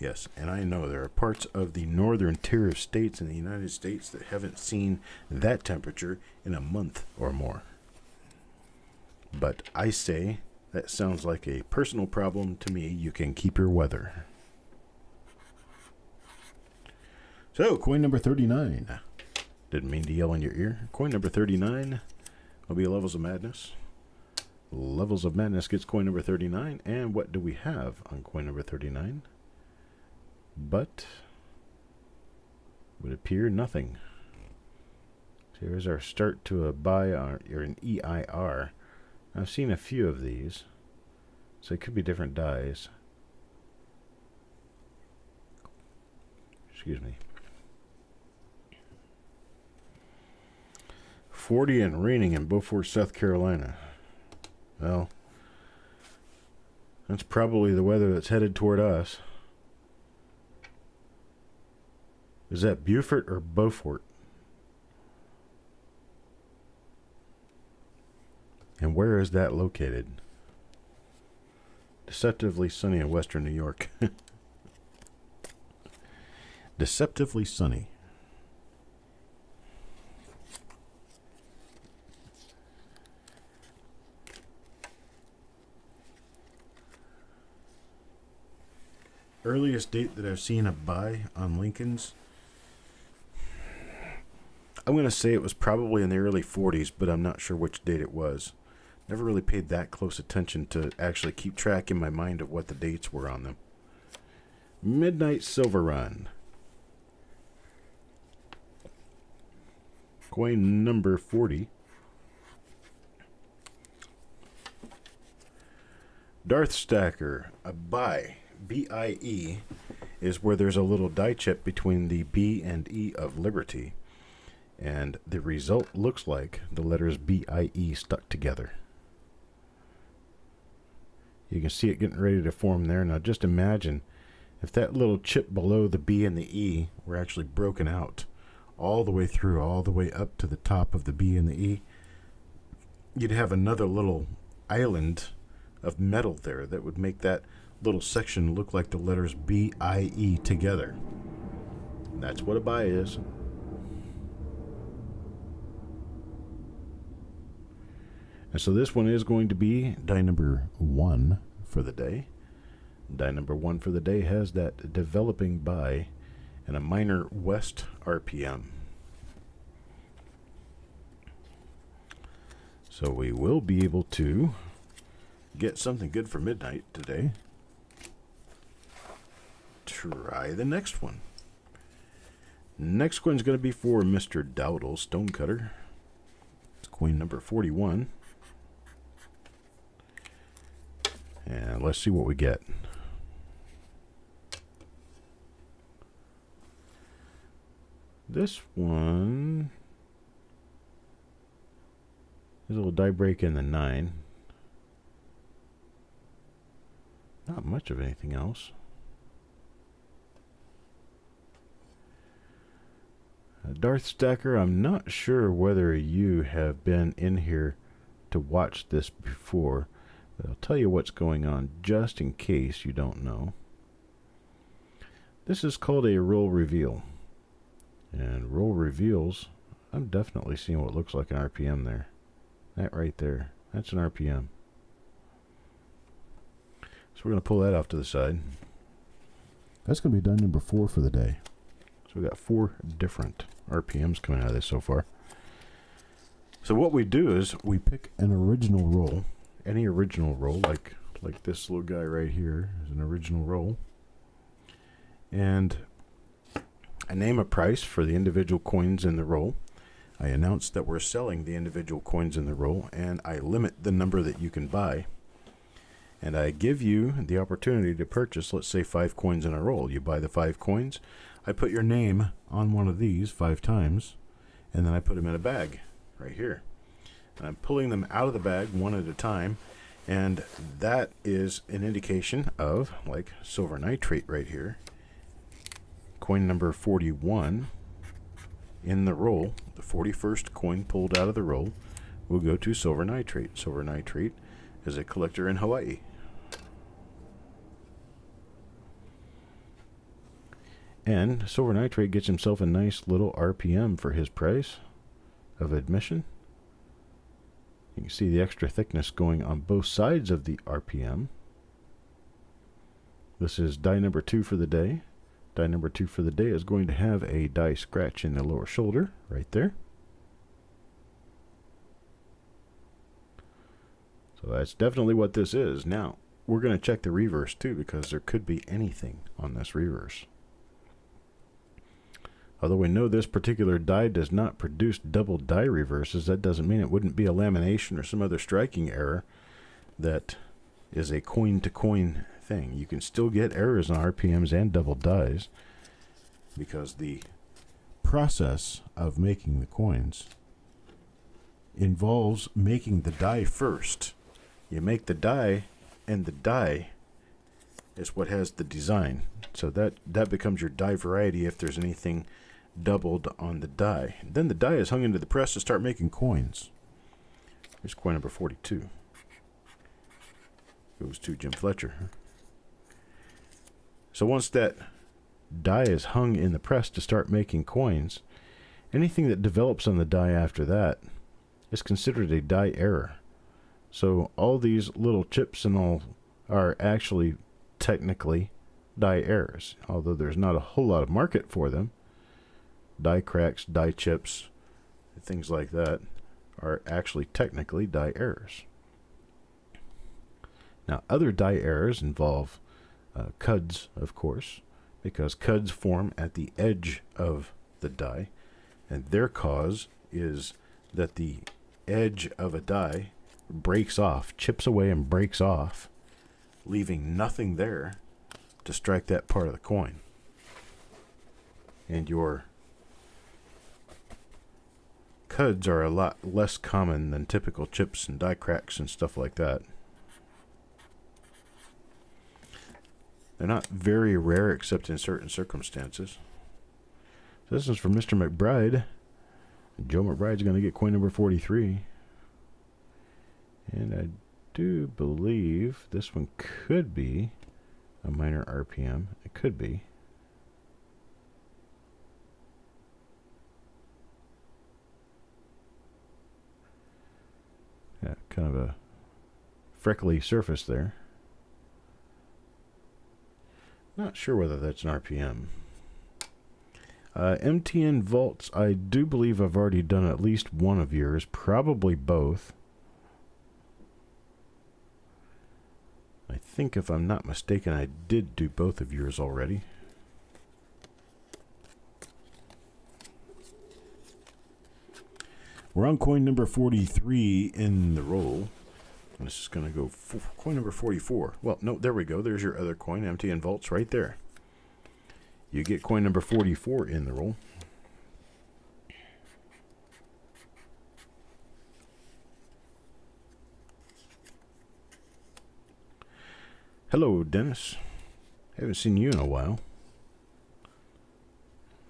Yes, and I know there are parts of the northern tier of states in the United States that haven't seen that temperature in a month or more. But I say that sounds like a personal problem to me. You can keep your weather. So, coin number 39. Didn't mean to yell in your ear. Coin number 39 will be Levels of Madness. Levels of Madness gets coin number 39. And what do we have on coin number 39? But would appear nothing. So here's our start to a buy or an EIR. I've seen a few of these, so it could be different dies. Excuse me. 40 and raining in Beaufort, South Carolina. Well, that's probably the weather that's headed toward us. Is that Beaufort or Beaufort? And where is that located? Deceptively sunny in western New York. Deceptively sunny. Earliest date that I've seen a buy on Lincoln's, I'm going to say it was probably in the early 40s, but I'm not sure which date it was. Never really paid that close attention to actually keep track in my mind of what the dates were on them. Midnight Silver Run. Coin number 40. Darth Stacker, a buy. B-I-E is where there's a little die chip between the B and E of Liberty. And the result looks like the letters B-I-E stuck together. You can see it getting ready to form there. Now just imagine if that little chip below the B and the E were actually broken out all the way through, all the way up to the top of the B and the E. You'd have another little island of metal there that would make that little section look like the letters B-I-E together. That's what a buy is. And so this one is going to be die number 1 for the day. Die number 1 for the day has that developing buy and a minor west RPM. So we will be able to get something good for midnight today. Try the next one. Next one's going to be for Mr. Dowdle Stonecutter. It's coin number 41. And let's see what we get. This one is a little die break in the 9. Not much of anything else. Darth Stacker, I'm not sure whether you have been in here to watch this before. But I'll tell you what's going on just in case you don't know. This is called a roll reveal. And roll reveals, I'm definitely seeing what looks like an RPM there. That right there, that's an RPM. So we're going to pull that off to the side. That's going to be die number 4 for the day. So we got 4 different RPMs coming out of this so far. So what we do is we pick an original roll, any original roll, like this little guy right here is an original roll. And I name a price for the individual coins in the roll. I announce that we're selling the individual coins in the roll, and I limit the number that you can buy. And I give you the opportunity to purchase, let's say, 5 coins in a roll. You buy the 5 coins. I put your name on one of these 5 times, and then I put them in a bag right here. And I'm pulling them out of the bag one at a time, and that is an indication of, like, silver nitrate right here. Coin number 41 in the roll, the 41st coin pulled out of the roll, will go to silver nitrate. Silver nitrate is a collector in Hawaii. And silver nitrate gets himself a nice little RPM for his price of admission. You can see the extra thickness going on both sides of the RPM. This is die number 2 for the day. Die number 2 for the day is going to have a die scratch in the lower shoulder right there. So that's definitely what this is. Now, we're going to check the reverse too, because there could be anything on this reverse. Although we know this particular die does not produce double die reverses, that doesn't mean it wouldn't be a lamination or some other striking error that is a coin-to-coin thing. You can still get errors on RPMs and double dies because the process of making the coins involves making the die first. You make the die, and the die is what has the design. So that becomes your die variety if there's anything doubled on the die. Then the die is hung into the press to start making coins. Here's coin number 42. Goes to Jim Fletcher. So once that die is hung in the press to start making coins, anything that develops on the die after that is considered a die error. So all these little chips and all are actually technically die errors, although there's not a whole lot of market for them. Die cracks, die chips, things like that are actually technically die errors. Now, other die errors involve cuds, of course, because cuds form at the edge of the die, and their cause is that the edge of a die breaks off, chips away and breaks off, leaving nothing there to strike that part of the coin. And your cuds are a lot less common than typical chips and die cracks and stuff like that. They're not very rare except in certain circumstances. So this is from Mr. McBride. Joe McBride's going to get coin number 43. And I do believe this one could be a minor RPM. It could be. Yeah, kind of a freckly surface there. Not sure whether that's an RPM. MTN vaults, I do believe I've already done at least one of yours, probably both. I think if I'm not mistaken, I did do both of yours already. We're on coin number 43 in the roll. This is going to go coin number 44. Well, no, there we go. There's your other coin, MTN vaults right there. You get coin number 44 in the roll. Hello, Dennis. Haven't seen you in a while.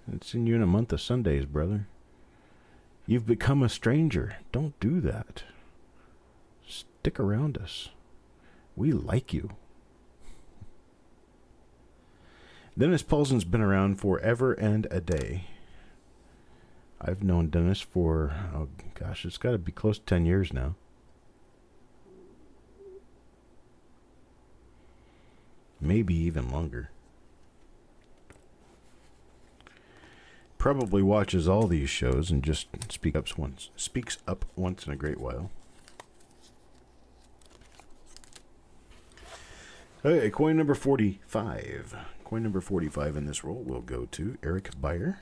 Haven't seen you in a month of Sundays, brother. You've become a stranger. Don't do that. Stick around us. We like you. Dennis Paulson's been around forever and a day. I've known Dennis for, oh gosh, it's got to be close to 10 years now. Maybe even longer. Probably watches all these shows and just speaks up once in a great while. Okay, coin number 45. Coin number 45 in this roll will go to Eric Beyer.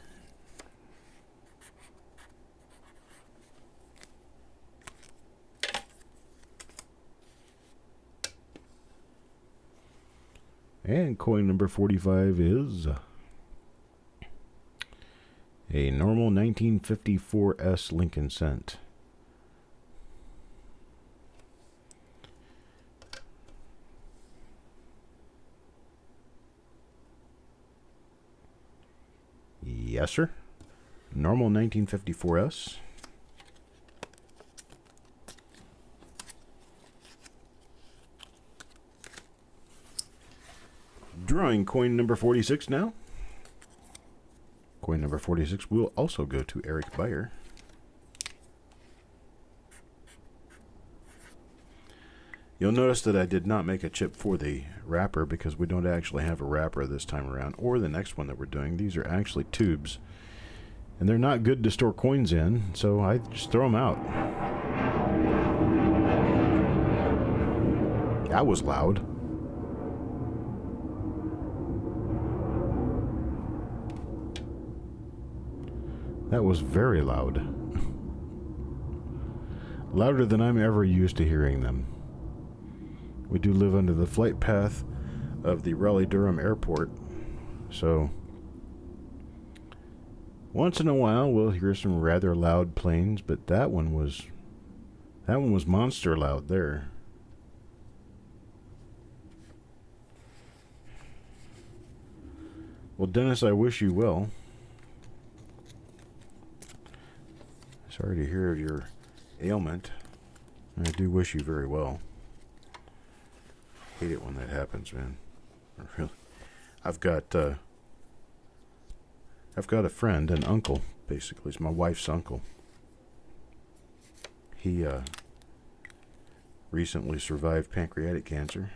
And coin number 45 is a normal 1954 Lincoln cent. Yes, sir. Normal 1954 Drawing coin number 46 now. Coin number 46 will also go to Eric Beyer. You'll notice that I did not make a chip for the wrapper because we don't actually have a wrapper this time around, or the next one that we're doing. These are actually tubes, and they're not good to store coins in, so I just throw them out. That was loud. That was very loud. Louder than I'm ever used to hearing them. We do live under the flight path of the Raleigh-Durham Airport, so once in a while we'll hear some rather loud planes, but that one was monster loud there. Well, Dennis, I wish you well. Sorry to hear of your ailment. I do wish you very well. Hate it when that happens, man. Really. I've got a friend, an uncle, basically. He's my wife's uncle. He recently survived pancreatic cancer,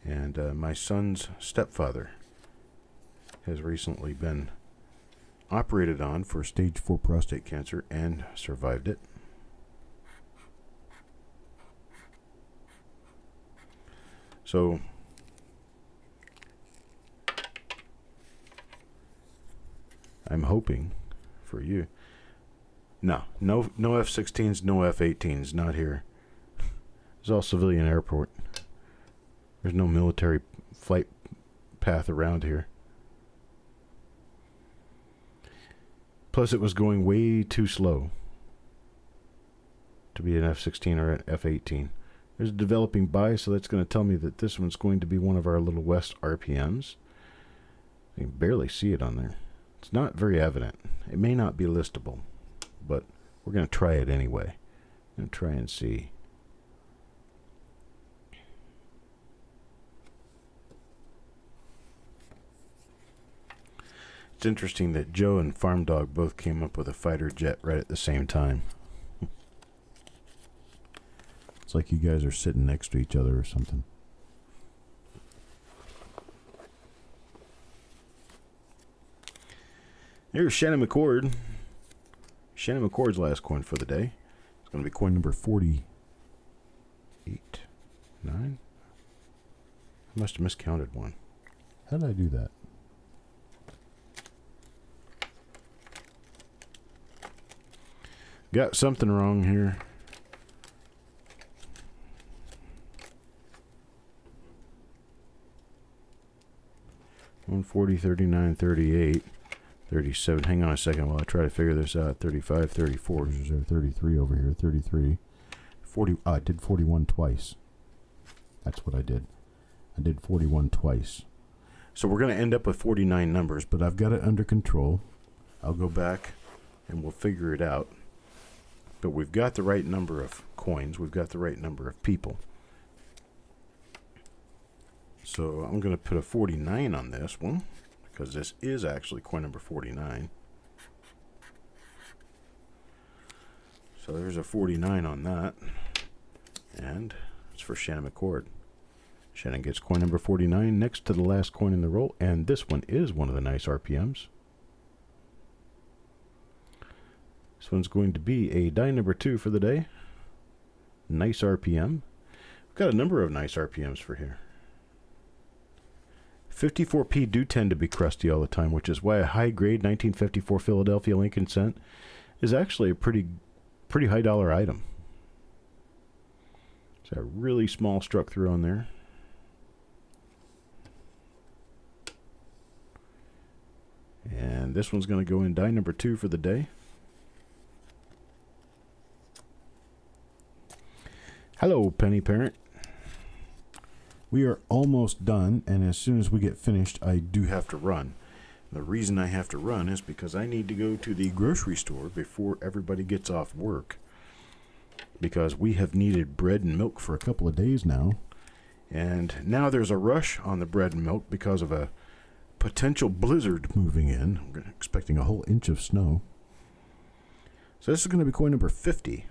and my son's stepfather has recently been operated on for stage 4 prostate cancer and survived it. So I'm hoping for you. No F-16s, no F-18s, not here. It's all civilian airport. There's no military flight path around here. Plus, it was going way too slow to be an F-16 or an F-18. There's a developing bias, so that's going to tell me that this one's going to be one of our Little West RPMs. You can barely see it on there. It's not very evident. It may not be listable, but we're going to try it anyway. I'm going to try and see. It's interesting that Joe and Farm Dog both came up with a fighter jet right at the same time. It's like you guys are sitting next to each other or something. Here's Shannon McCord. Shannon McCord's last coin for the day. It's going to be coin number 48. 9? I must have miscounted one. How did I do that? Got something wrong here. $140, $39, $38, $37. Hang on a second while I try to figure this out. $35, $34. Is there $33 over here? $33. $40. I did $41 twice. That's what I did. I did $41 twice. So we're going to end up with 49 numbers, but I've got it under control. I'll go back and we'll figure it out. But we've got the right number of coins. We've got the right number of people. So I'm going to put a 49 on this one, because this is actually coin number 49. So there's a 49 on that. And it's for Shannon McCord. Shannon gets coin number 49 next to the last coin in the roll, and this one is one of the nice RPMs. This one's going to be a die number 2 for the day. Nice RPM. We've got a number of nice RPMs for here. 54p do tend to be crusty all the time, which is why a high-grade 1954 Philadelphia Lincoln cent is actually a pretty high dollar item. It's a really small struck through on there. And this one's going to go in die number 2 for the day. Hello, Penny Parent. We are almost done, and as soon as we get finished, I do have to run. The reason I have to run is because I need to go to the grocery store before everybody gets off work. Because we have needed bread and milk for a couple of days now. And now there's a rush on the bread and milk because of a potential blizzard moving in. I'm expecting a whole inch of snow. So this is going to be coin number 50.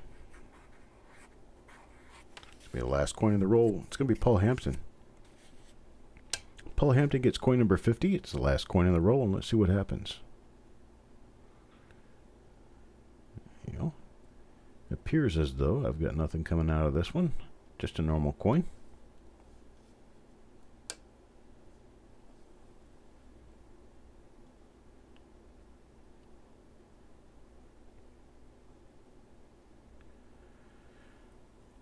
This will be the last coin in the roll. It's going to be Paul Hampton. Paul Hampton gets coin number 50. It's the last coin in the roll, and let's see what happens. You know, it appears as though I've got nothing coming out of this one. Just a normal coin.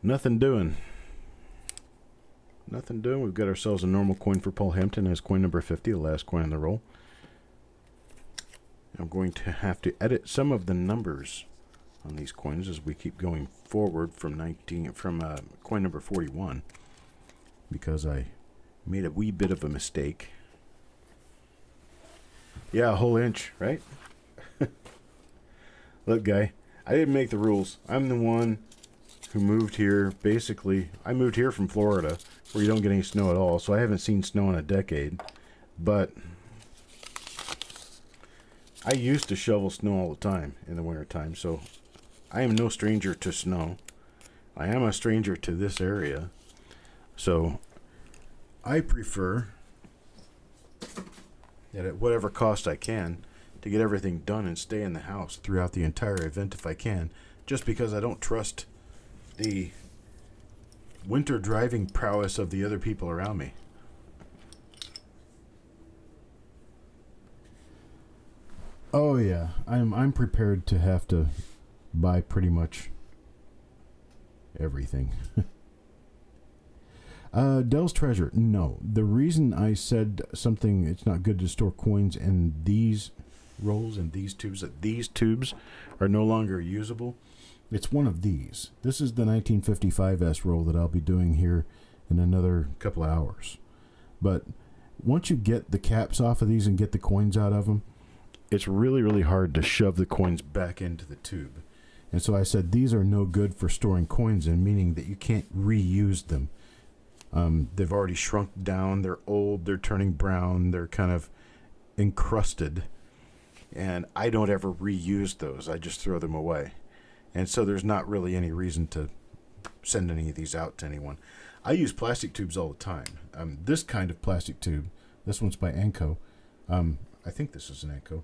Nothing doing. Nothing doing. We've got ourselves a normal coin for Paul Hampton as coin number 50, the last coin in the roll. I'm going to have to edit some of the numbers on these coins as we keep going forward from coin number 41, because I made a wee bit of a mistake. Yeah, a whole inch, right? Look, guy, I didn't make the rules. I'm the one who moved here. Basically, I moved here from Florida, where you don't get any snow at all, so I haven't seen snow in a decade. But I used to shovel snow all the time in the wintertime, so I am no stranger to snow. I am a stranger to this area, so I prefer that at whatever cost I can to get everything done and stay in the house throughout the entire event if I can, just because I don't trust the winter driving prowess of the other people around me. Oh yeah, I'm prepared to have to buy pretty much everything. Dell's Treasure. No, the reason I said something, it's not good to store coins in these rolls and these tubes, that these tubes are no longer usable. It's one of these. This is the 1955S roll that I'll be doing here in another couple of hours. But once you get the caps off of these and get the coins out of them, it's really, really hard to shove the coins back into the tube. And so I said these are no good for storing coins in, meaning that you can't reuse them. They've already shrunk down, they're old, they're turning brown, they're kind of encrusted. And I don't ever reuse those. I just throw them away. And so there's not really any reason to send any of these out to anyone. I use plastic tubes all the time. This kind of plastic tube, this one's by Anco. I think this is an Anco.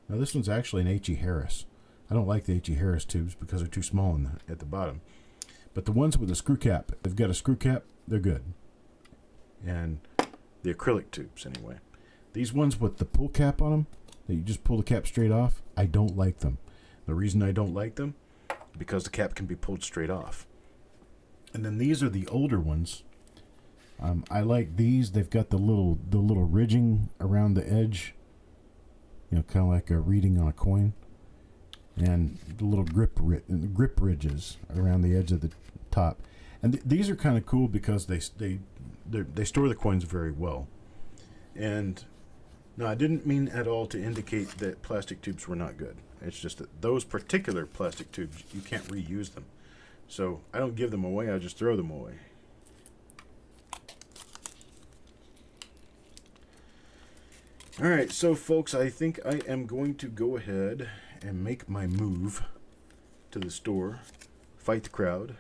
Now this one's actually an H.E. Harris. I don't like the H.E. Harris tubes because they're too small at the bottom. But the ones with a screw cap, they've got a screw cap, they're good. And the acrylic tubes, anyway. These ones with the pull cap on them, that you just pull the cap straight off, I don't like them. The reason I don't like them, because the cap can be pulled straight off. And then these are the older ones. I like these. They've got the little ridging around the edge, you know, kind of like a reading on a coin, and the little grip ridges around the edge of the top. And these are kind of cool because they store the coins very well. And no, I didn't mean at all to indicate that plastic tubes were not good. It's just that those particular plastic tubes, you can't reuse them. So I don't give them away, I just throw them away. Alright, so folks, I think I am going to go ahead and make my move to the store, fight the crowd,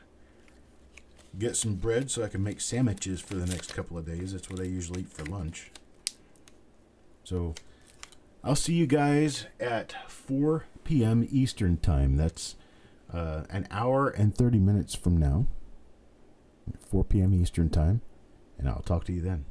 get some bread so I can make sandwiches for the next couple of days. That's what I usually eat for lunch. So I'll see you guys at 4 p.m. Eastern Time. That's an hour and 30 minutes from now. 4 p.m. Eastern Time. And I'll talk to you then.